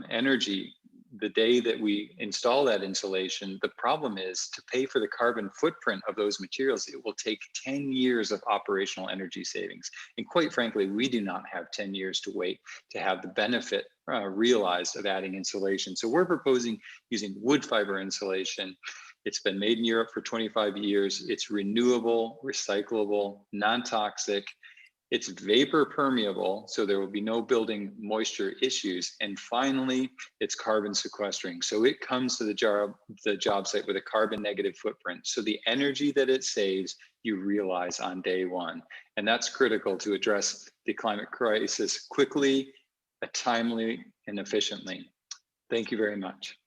[SPEAKER 8] energy the day that we install that insulation, the problem is to pay for the carbon footprint of those materials, it will take 10 years of operational energy savings. And quite frankly, we do not have 10 years to wait to have the benefit realized of adding insulation. So we're proposing using wood fiber insulation. It's been made in Europe for 25 years. It's renewable, recyclable, non-toxic. It's vapor permeable, so there will be no building moisture issues. And finally, it's carbon sequestering. So it comes to the job site with a carbon negative footprint. So the energy that it saves, you realize on day one. And that's critical to address the climate crisis quickly, timely, and efficiently. Thank you very much.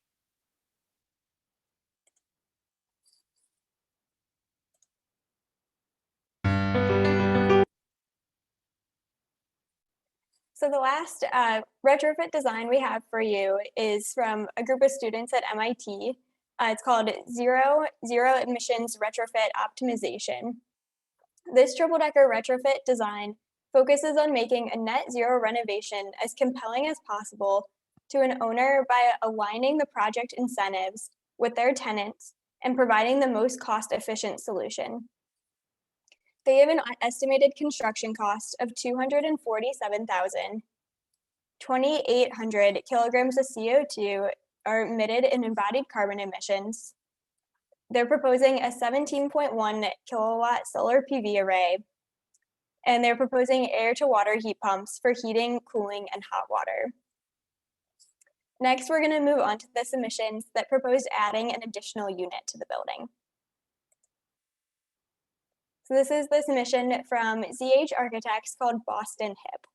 [SPEAKER 4] So the last retrofit design we have for you is from a group of students at MIT. It's called Zero Emissions Retrofit Optimization. This triple-decker retrofit design focuses on making a net zero renovation as compelling as possible to an owner by aligning the project incentives with their tenants and providing the most cost-efficient solution. They have an estimated construction cost of $247,000. 2,800 kilograms of CO2 are emitted in embodied carbon emissions. They're proposing a 17.1 kilowatt solar PV array, and they're proposing air to water heat pumps for heating, cooling, and hot water. Next, we're gonna move on to the submissions that proposed adding an additional unit to the building. So this is the submission from ZH Architects called Boston Hip.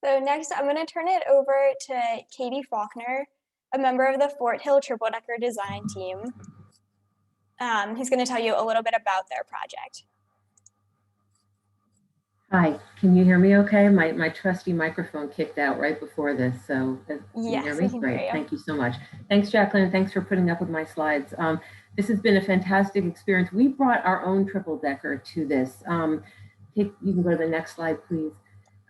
[SPEAKER 4] So next, I'm going to turn it over to Katie Faulkner, a member of the Fort Hill Triple Decker Design Team. Who's going to tell you a little bit about their project.
[SPEAKER 9] Hi, can you hear me okay? My trusty microphone kicked out right before this, so can you hear me?
[SPEAKER 4] We can
[SPEAKER 9] Great,
[SPEAKER 4] hear you.
[SPEAKER 9] Thank you so much. Thanks, Jacqueline, thanks for putting up with my slides. This has been a fantastic experience. We brought our own triple decker to this. You can go to the next slide, please.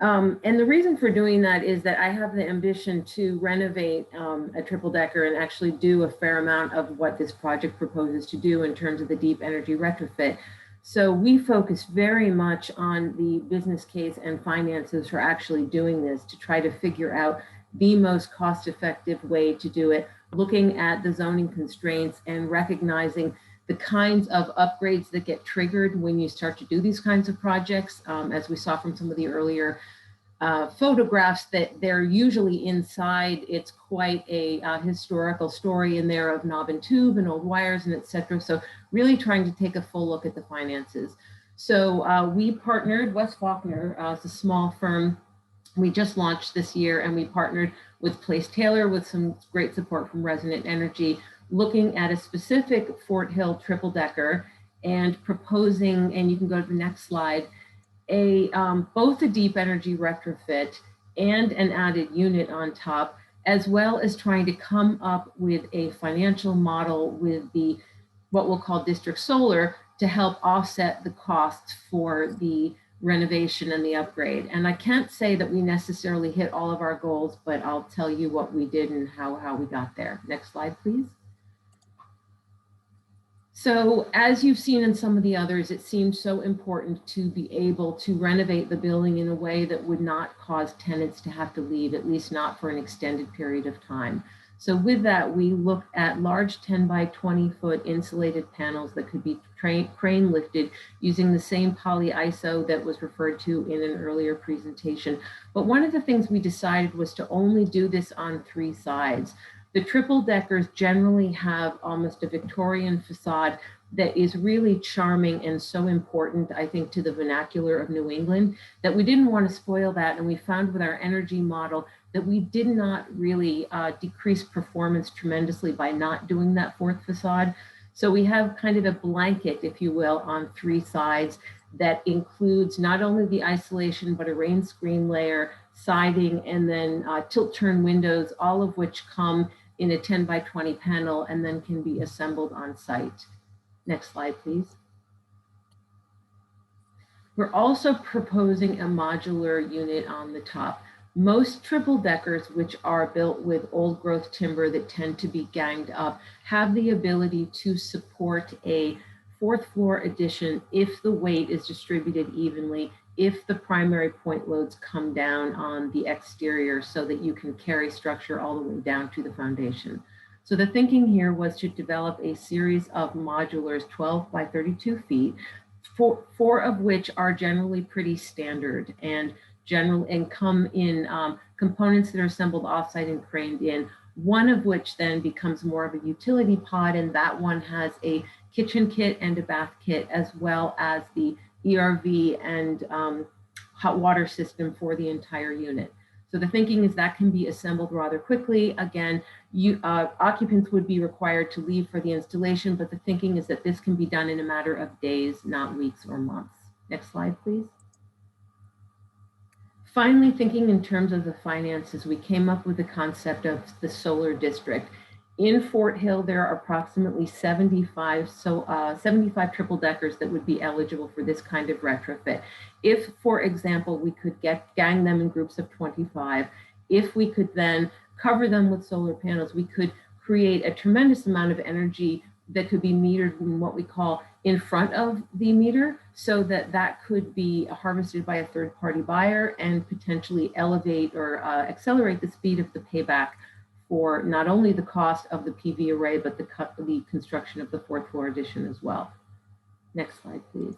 [SPEAKER 9] And the reason for doing that is that I have the ambition to renovate a triple decker and actually do a fair amount of what this project proposes to do in terms of the deep energy retrofit. So we focus very much on the business case and finances for actually doing this to try to figure out the most cost-effective way to do it, looking at the zoning constraints and recognizing the kinds of upgrades that get triggered when you start to do these kinds of projects. As we saw from some of the earlier photographs, that they're usually inside. It's quite a historical story in there of knob and tube and old wires and etc. So really trying to take a full look at the finances. So we partnered, West Faulkner, it's a small firm we just launched this year, and we partnered with Place Taylor with some great support from Resonant Energy, looking at a specific Fort Hill triple decker and proposing, and you can go to the next slide, both a deep energy retrofit and an added unit on top, as well as trying to come up with a financial model with what we'll call district solar to help offset the costs for the renovation and the upgrade. And I can't say that we necessarily hit all of our goals, but I'll tell you what we did and how we got there. Next slide, please. So as you've seen in some of the others, it seems so important to be able to renovate the building in a way that would not cause tenants to have to leave, at least not for an extended period of time. So with that, we looked at large 10 by 20 foot insulated panels that could be crane lifted using the same polyiso that was referred to in an earlier presentation. But one of the things we decided was to only do this on 3 sides. The triple deckers generally have almost a Victorian facade that is really charming and so important, I think, to the vernacular of New England, that we didn't want to spoil that. And we found with our energy model that we did not really decrease performance tremendously by not doing that 4th facade. So we have kind of a blanket, if you will, on 3 sides that includes not only the isolation, but a rain screen layer, siding, and then tilt turn windows, all of which come in a 10 by 20 panel and then can be assembled on site. Next slide, please. We're also proposing a modular unit on the top. Most triple deckers, which are built with old growth timber that tend to be ganged up, have the ability to support a 4th floor addition if the weight is distributed evenly, if the primary point loads come down on the exterior so that you can carry structure all the way down to the foundation. So the thinking here was to develop a series of modulars 12 by 32 feet, 4 of which are generally pretty standard and come in components that are assembled offsite and craned in, one of which then becomes more of a utility pod, and that one has a kitchen kit and a bath kit, as well as the ERV and hot water system for the entire unit. So the thinking is that can be assembled rather quickly. Again, occupants would be required to leave for the installation, but the thinking is that this can be done in a matter of days, not weeks or months. Next slide, please. Finally, thinking in terms of the finances, we came up with the concept of the solar district. In Fort Hill, there are approximately 75 triple deckers that would be eligible for this kind of retrofit. If, for example, we could gang them in groups of 25, if we could then cover them with solar panels, we could create a tremendous amount of energy that could be metered in what we call in front of the meter, so that that could be harvested by a third-party buyer and potentially elevate or accelerate the speed of the payback for not only the cost of the PV array, but the construction of the 4th floor addition as well. Next slide, please.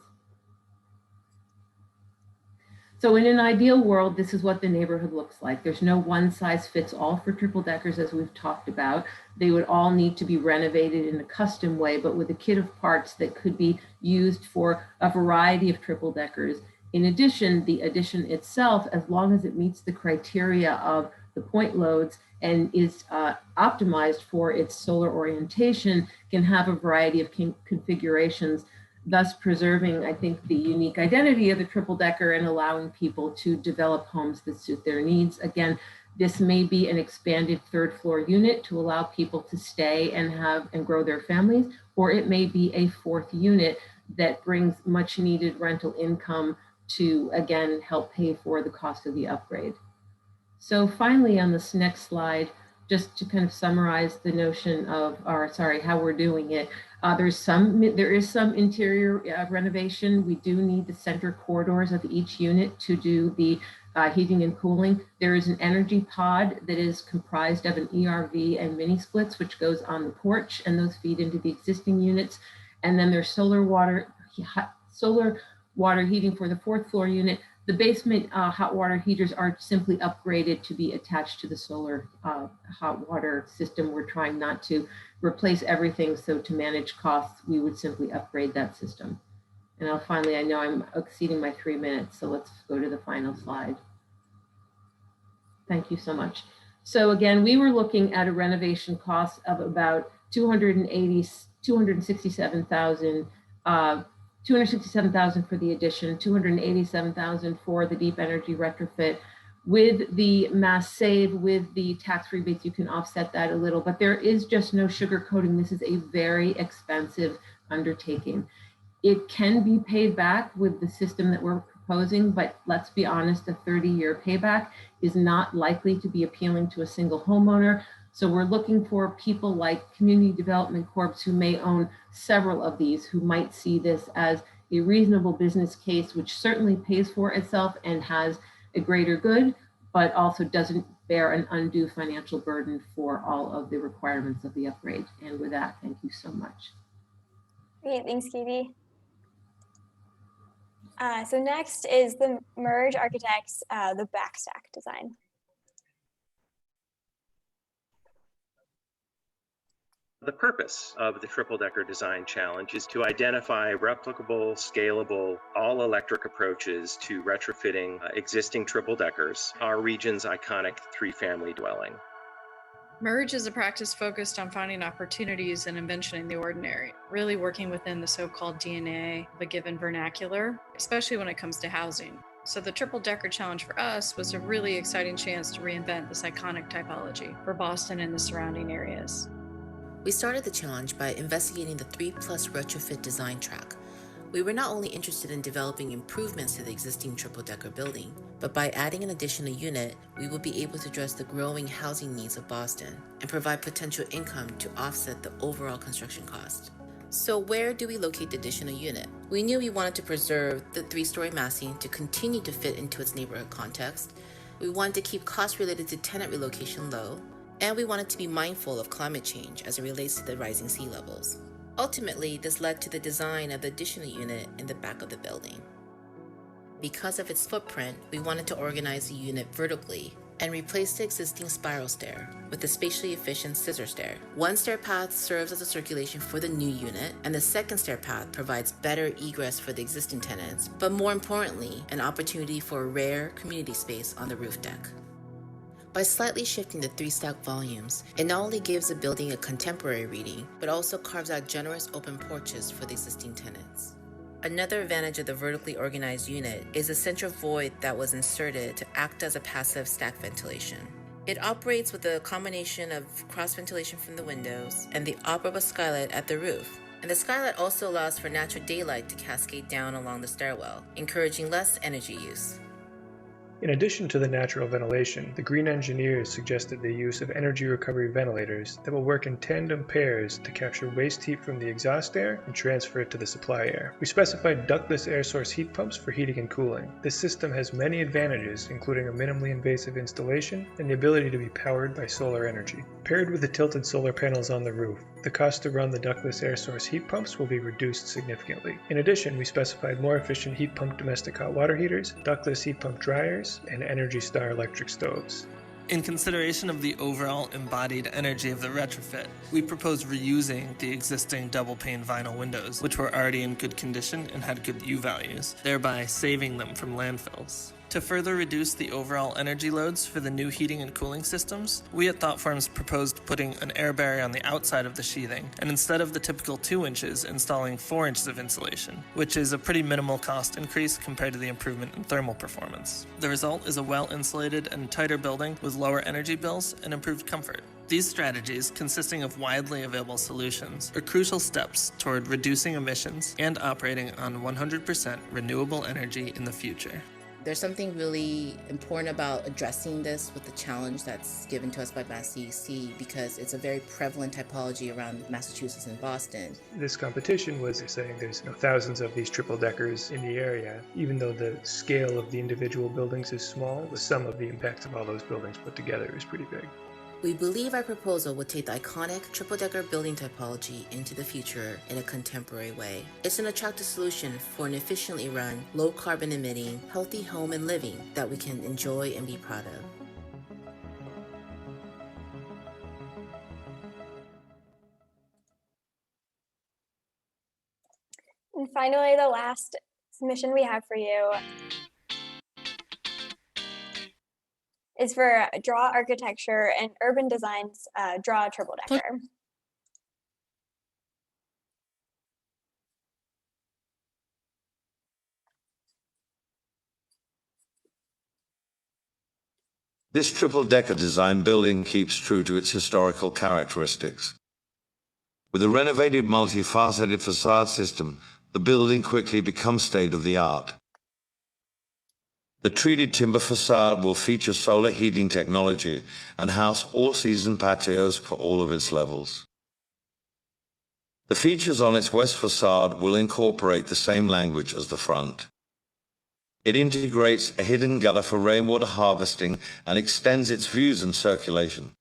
[SPEAKER 9] So in an ideal world, this is what the neighborhood looks like. There's no one size fits all for triple deckers, as we've talked about. They would all need to be renovated in a custom way, but with a kit of parts that could be used for a variety of triple deckers. In addition, the addition itself, as long as it meets the criteria of the point loads and is optimized for its solar orientation, can have a variety of configurations, thus preserving, I think, the unique identity of the triple decker and allowing people to develop homes that suit their needs. Again, this may be an expanded 3rd floor unit to allow people to stay and grow their families, or it may be a 4th unit that brings much needed rental income to, again, help pay for the cost of the upgrade. So finally, on this next slide, just to kind of summarize the notion of, how we're doing it, there is some interior renovation. We do need the center corridors of each unit to do the heating and cooling. There is an energy pod that is comprised of an ERV and mini splits, which goes on the porch, and those feed into the existing units. And then there's solar water heating for the 4th floor unit. The basement hot water heaters are simply upgraded to be attached to the solar hot water system. We're trying not to replace everything, so to manage costs, we would simply upgrade that system. And finally, I know I'm exceeding my 3 minutes, so let's go to the final slide. Thank you so much. So again, we were looking at a renovation cost of about $267,000 for the addition, $287,000 for the deep energy retrofit. With the MassCEC, with the tax rebates, you can offset that a little, but there is just no sugarcoating. This is a very expensive undertaking. It can be paid back with the system that we're proposing, but let's be honest, a 30-year payback is not likely to be appealing to a single homeowner. So we're looking for people like community development corps who may own several of these, who might see this as a reasonable business case, which certainly pays for itself and has a greater good, but also doesn't bear an undue financial burden for all of the requirements of the upgrade. And with that, thank you so much.
[SPEAKER 4] Great, thanks, Katie. So next is the Merge Architects, the backstack design.
[SPEAKER 10] The purpose of the triple-decker design challenge is to identify replicable, scalable, all-electric approaches to retrofitting existing triple-deckers, our region's iconic 3-family dwelling.
[SPEAKER 7] Merge is a practice focused on finding opportunities and invention in the ordinary, really working within the so-called DNA of a given vernacular, especially when it comes to housing. So the triple-decker challenge for us was a really exciting chance to reinvent this iconic typology for Boston and the surrounding areas.
[SPEAKER 11] We started the challenge by investigating the 3+ retrofit design track. We were not only interested in developing improvements to the existing triple-decker building, but by adding an additional unit, we would be able to address the growing housing needs of Boston and provide potential income to offset the overall construction cost. So where do we locate the additional unit? We knew we wanted to preserve the 3-story massing to continue to fit into its neighborhood context. We wanted to keep costs related to tenant relocation low, and we wanted to be mindful of climate change as it relates to the rising sea levels. Ultimately, this led to the design of the additional unit in the back of the building. Because of its footprint, we wanted to organize the unit vertically and replace the existing spiral stair with a spatially efficient scissor stair. One stair path serves as a circulation for the new unit, and the second stair path provides better egress for the existing tenants, but more importantly, an opportunity for a rare community space on the roof deck. By slightly shifting the 3-stack volumes, it not only gives the building a contemporary reading, but also carves out generous open porches for the existing tenants. Another advantage of the vertically organized unit is the central void that was inserted to act as a passive stack ventilation. It operates with a combination of cross ventilation from the windows and the operable skylight at the roof. And the skylight also allows for natural daylight to cascade down along the stairwell, encouraging less energy use.
[SPEAKER 12] In addition to the natural ventilation, the green engineers suggested the use of energy recovery ventilators that will work in tandem pairs to capture waste heat from the exhaust air and transfer it to the supply air. We specified ductless air source heat pumps for heating and cooling. This system has many advantages, including a minimally invasive installation and the ability to be powered by solar energy. Paired with the tilted solar panels on the roof, the cost to run the ductless air source heat pumps will be reduced significantly. In addition, we specified more efficient heat pump domestic hot water heaters, ductless heat pump dryers, and Energy Star electric stoves.
[SPEAKER 13] In consideration of the overall embodied energy of the retrofit, we proposed reusing the existing double-pane vinyl windows, which were already in good condition and had good U values, thereby saving them from landfills. To further reduce the overall energy loads for the new heating and cooling systems, we at ThoughtForms proposed putting an air barrier on the outside of the sheathing, and instead of the typical 2 inches, installing 4 inches of insulation, which is a pretty minimal cost increase compared to the improvement in thermal performance. The result is a well-insulated and tighter building with lower energy bills and improved comfort. These strategies, consisting of widely available solutions, are crucial steps toward reducing emissions and operating on 100% renewable energy in the future.
[SPEAKER 11] There's something really important about addressing this with the challenge that's given to us by MassCEC because it's a very prevalent typology around Massachusetts and Boston.
[SPEAKER 12] This competition was saying there's thousands of these triple deckers in the area. Even though the scale of the individual buildings is small, the sum of the impacts of all those buildings put together is pretty big.
[SPEAKER 11] We believe our proposal would take the iconic triple-decker building typology into the future in a contemporary way. It's an attractive solution for an efficiently run, low-carbon emitting, healthy home and living that we can enjoy and be proud of.
[SPEAKER 4] And finally, the last submission we have for you is for Draw Architecture and Urban Design's Draw Triple Decker.
[SPEAKER 14] This triple-decker design building keeps true to its historical characteristics. With a renovated multifaceted facade system, the building quickly becomes state-of-the-art. The treated timber facade will feature solar heating technology and house all-season patios for all of its levels. The features on its west facade will incorporate the same language as the front. It integrates a hidden gutter for rainwater harvesting and extends its views and circulation.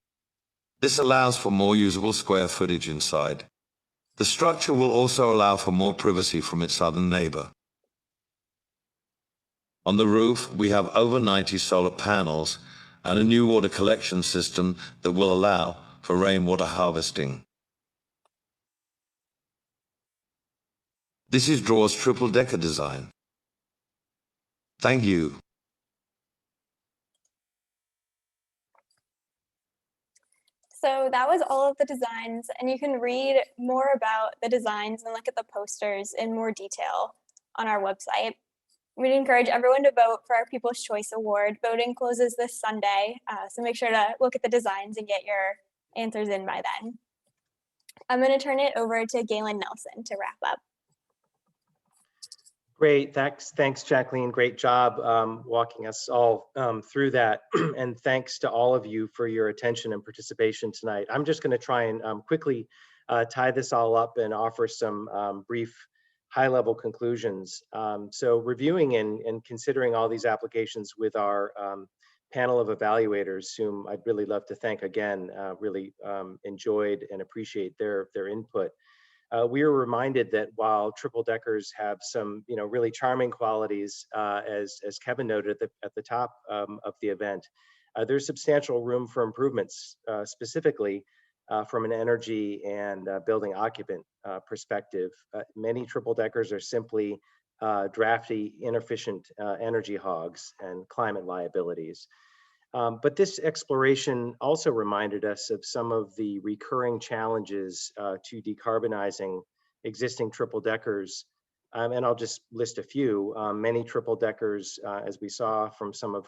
[SPEAKER 14] This allows for more usable square footage inside. The structure will also allow for more privacy from its southern neighbor. On the roof, we have over 90 solar panels and a new water collection system that will allow for rainwater harvesting. This is Draw's triple-decker design. Thank you.
[SPEAKER 4] So that was all of the designs, and you can read more about the designs and look at the posters in more detail on our website. We'd encourage everyone to vote for our People's Choice Award. Voting closes this Sunday, so make sure to look at the designs and get your answers in by then. I'm going to turn it over to Galen Nelson to wrap up.
[SPEAKER 10] Great, thanks, Jacqueline. Great job walking us all through that. And thanks to all of you for your attention and participation tonight. I'm just going to try and quickly tie this all up and offer some brief high-level conclusions. So reviewing and considering all these applications with our panel of evaluators, whom I'd really love to thank again, really enjoyed and appreciate their input. We were reminded that while triple deckers have some, really charming qualities, as Kevin noted at the top of the event, there's substantial room for improvements, specifically from an energy and building occupant perspective. Many triple deckers are simply drafty, inefficient energy hogs and climate liabilities. But this exploration also reminded us of some of the recurring challenges to decarbonizing existing triple deckers. And I'll just list a few. Many triple deckers, as we saw from some of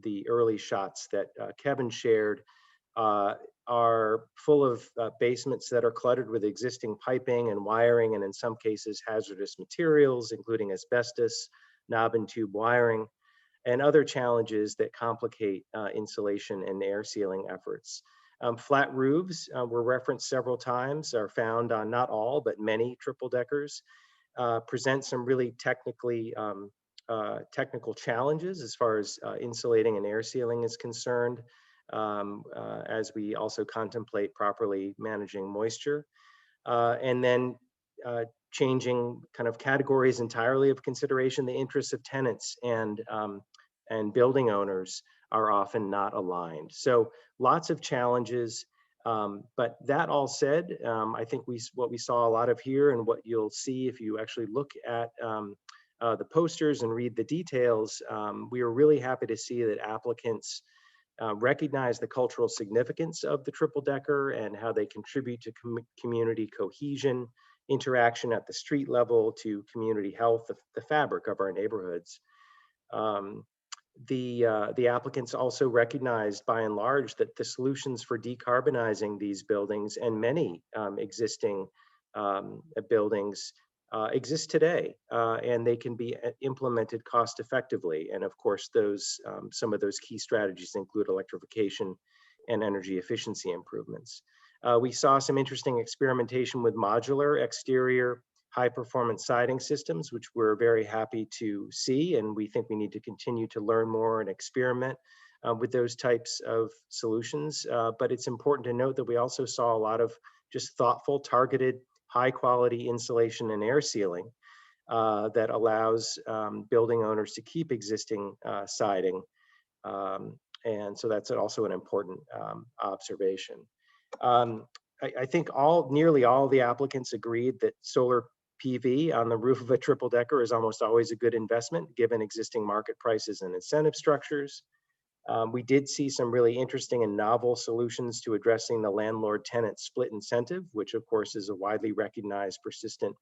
[SPEAKER 10] the early shots that Kevin shared, are full of basements that are cluttered with existing piping and wiring, and in some cases hazardous materials, including asbestos, knob and tube wiring, and other challenges that complicate insulation and air sealing efforts. Flat roofs were referenced several times, are found on not all, but many triple deckers, present some really technical challenges as far as insulating and air sealing is concerned, as we also contemplate properly managing moisture. And then changing kind of categories entirely of consideration, the interests of tenants and building owners are often not aligned. So lots of challenges, but that all said, I think what we saw a lot of here and what you'll see if you actually look at the posters and read the details, we were really happy to see that applicants recognize the cultural significance of the triple decker and how they contribute to community cohesion, interaction at the street level, to community health, the fabric of our neighborhoods. The applicants also recognized by and large that the solutions for decarbonizing these buildings and many existing buildings exist today, and they can be implemented cost effectively. And of course, those some of those key strategies include electrification and energy efficiency improvements. We saw some interesting experimentation with modular exterior high performance siding systems, which we're very happy to see. And we think we need to continue to learn more and experiment with those types of solutions. But it's important to note that we also saw a lot of just thoughtful, targeted, high quality insulation and air sealing that allows building owners to keep existing siding. And so that's also an important observation. I think nearly all the applicants agreed that solar PV on the roof of a triple decker is almost always a good investment given existing market prices and incentive structures. We did see some really interesting and novel solutions to addressing the landlord-tenant split incentive, which of course is a widely recognized persistent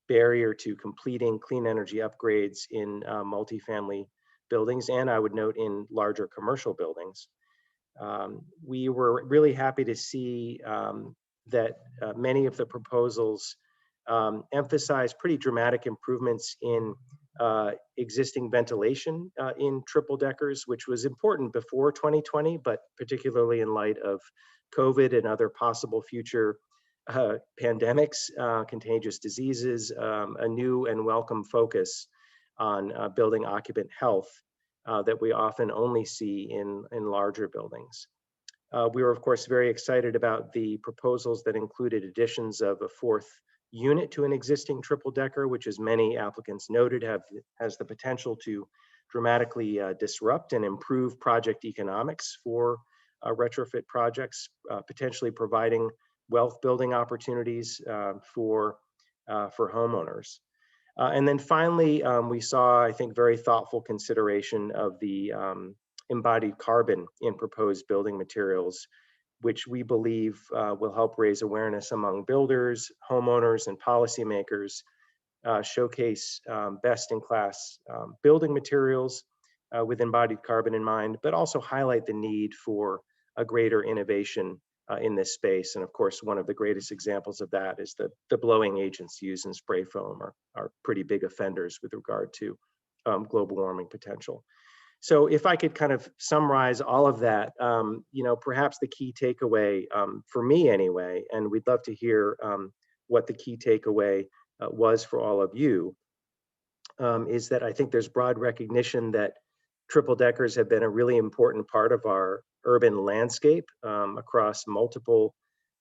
[SPEAKER 10] barrier to completing clean energy upgrades in multifamily buildings, and I would note in larger commercial buildings. We were really happy to see that many of the proposals emphasize pretty dramatic improvements in existing ventilation in triple deckers, which was important before 2020, but particularly in light of COVID and other possible future pandemics, contagious diseases, a new and welcome focus on building occupant health that we often only see in larger buildings. We were, of course, very excited about the proposals that included additions of a fourth unit to an existing triple decker, which, as many applicants noted, has the potential to dramatically disrupt and improve project economics for retrofit projects, potentially providing wealth building opportunities for homeowners. And then finally, we saw, I think, very thoughtful consideration of the embodied carbon in proposed building materials, which we believe will help raise awareness among builders, homeowners, and policymakers, showcase best-in-class building materials with embodied carbon in mind, but also highlight the need for a greater innovation in this space. And of course, one of the greatest examples of that is the blowing agents used in spray foam are pretty big offenders with regard to global warming potential. So if I could kind of summarize all of that, perhaps the key takeaway for me anyway, and we'd love to hear what the key takeaway was for all of you, is that I think there's broad recognition that triple deckers have been a really important part of our urban landscape across multiple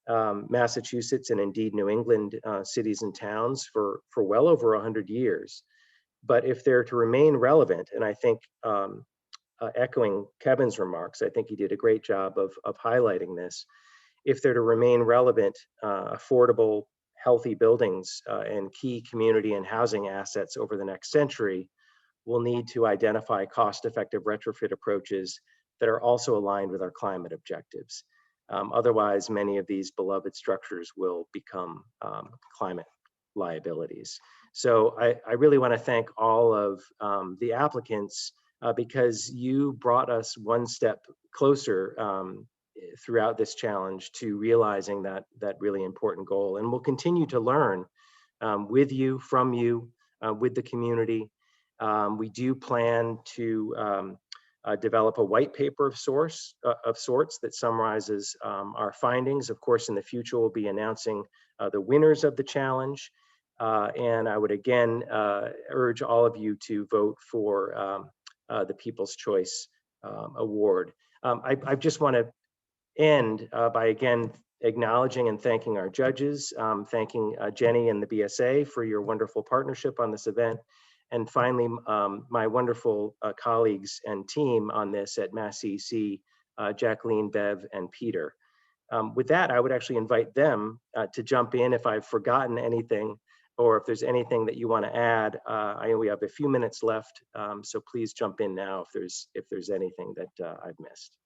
[SPEAKER 10] Massachusetts and indeed New England cities and towns for well over 100 years. But if they're to remain relevant, and I think echoing Kevin's remarks, I think he did a great job of highlighting this. If they're to remain relevant, affordable, healthy buildings and key community and housing assets over the next century, we'll need to identify cost-effective retrofit approaches that are also aligned with our climate objectives. Otherwise, many of these beloved structures will become climate liabilities. So I really want to thank all of the applicants because you brought us one step closer throughout this challenge to realizing that really important goal. And we'll continue to learn with you, from you, with the community. We do plan to develop a white paper of sorts that summarizes our findings. Of course, in the future, we'll be announcing the winners of the challenge. And I would again urge all of you to vote for the People's Choice Award. I just want to end by again acknowledging and thanking our judges, thanking Jenny and the BSA for your wonderful partnership on this event. And finally, my wonderful colleagues and team on this at MassCEC, Jacqueline, Bev, and Peter. With that, I would actually invite them to jump in if I've forgotten anything or if there's anything that you want to add. I know we have a few minutes left, so please jump in now if there's anything that I've missed.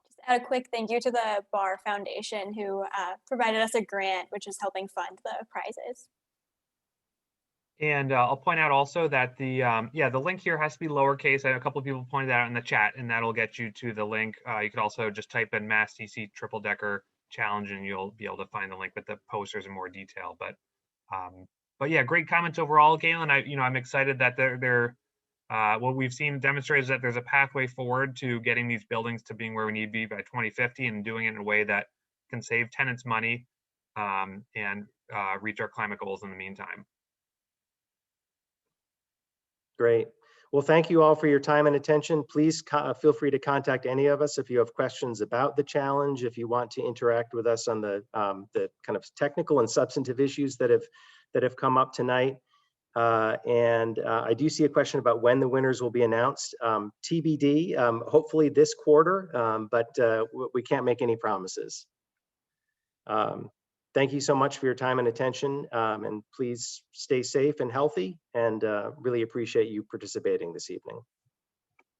[SPEAKER 4] Just add a quick thank you to the Barr Foundation, who provided us a grant, which is helping fund the prizes.
[SPEAKER 15] And I'll point out also that the link here has to be lowercase. A couple of people pointed that out in the chat, and that'll get you to the link. You could also just type in MassCEC Triple Decker Challenge, and you'll be able to find the link with the posters in more detail. But yeah, great comments overall, Galen. I'm excited that what we've seen demonstrates that there's a pathway forward to getting these buildings to being where we need to be by 2050, and doing it in a way that can save tenants money and reach our climate goals in the meantime.
[SPEAKER 10] Great. Well, thank you all for your time and attention. Please feel free to contact any of us if you have questions about the challenge, if you want to interact with us on the kind of technical and substantive issues that have come up tonight. I do see a question about when the winners will be announced. TBD, hopefully this quarter, but we can't make any promises. Thank you so much for your time and attention, and please stay safe and healthy, and really appreciate you participating this evening.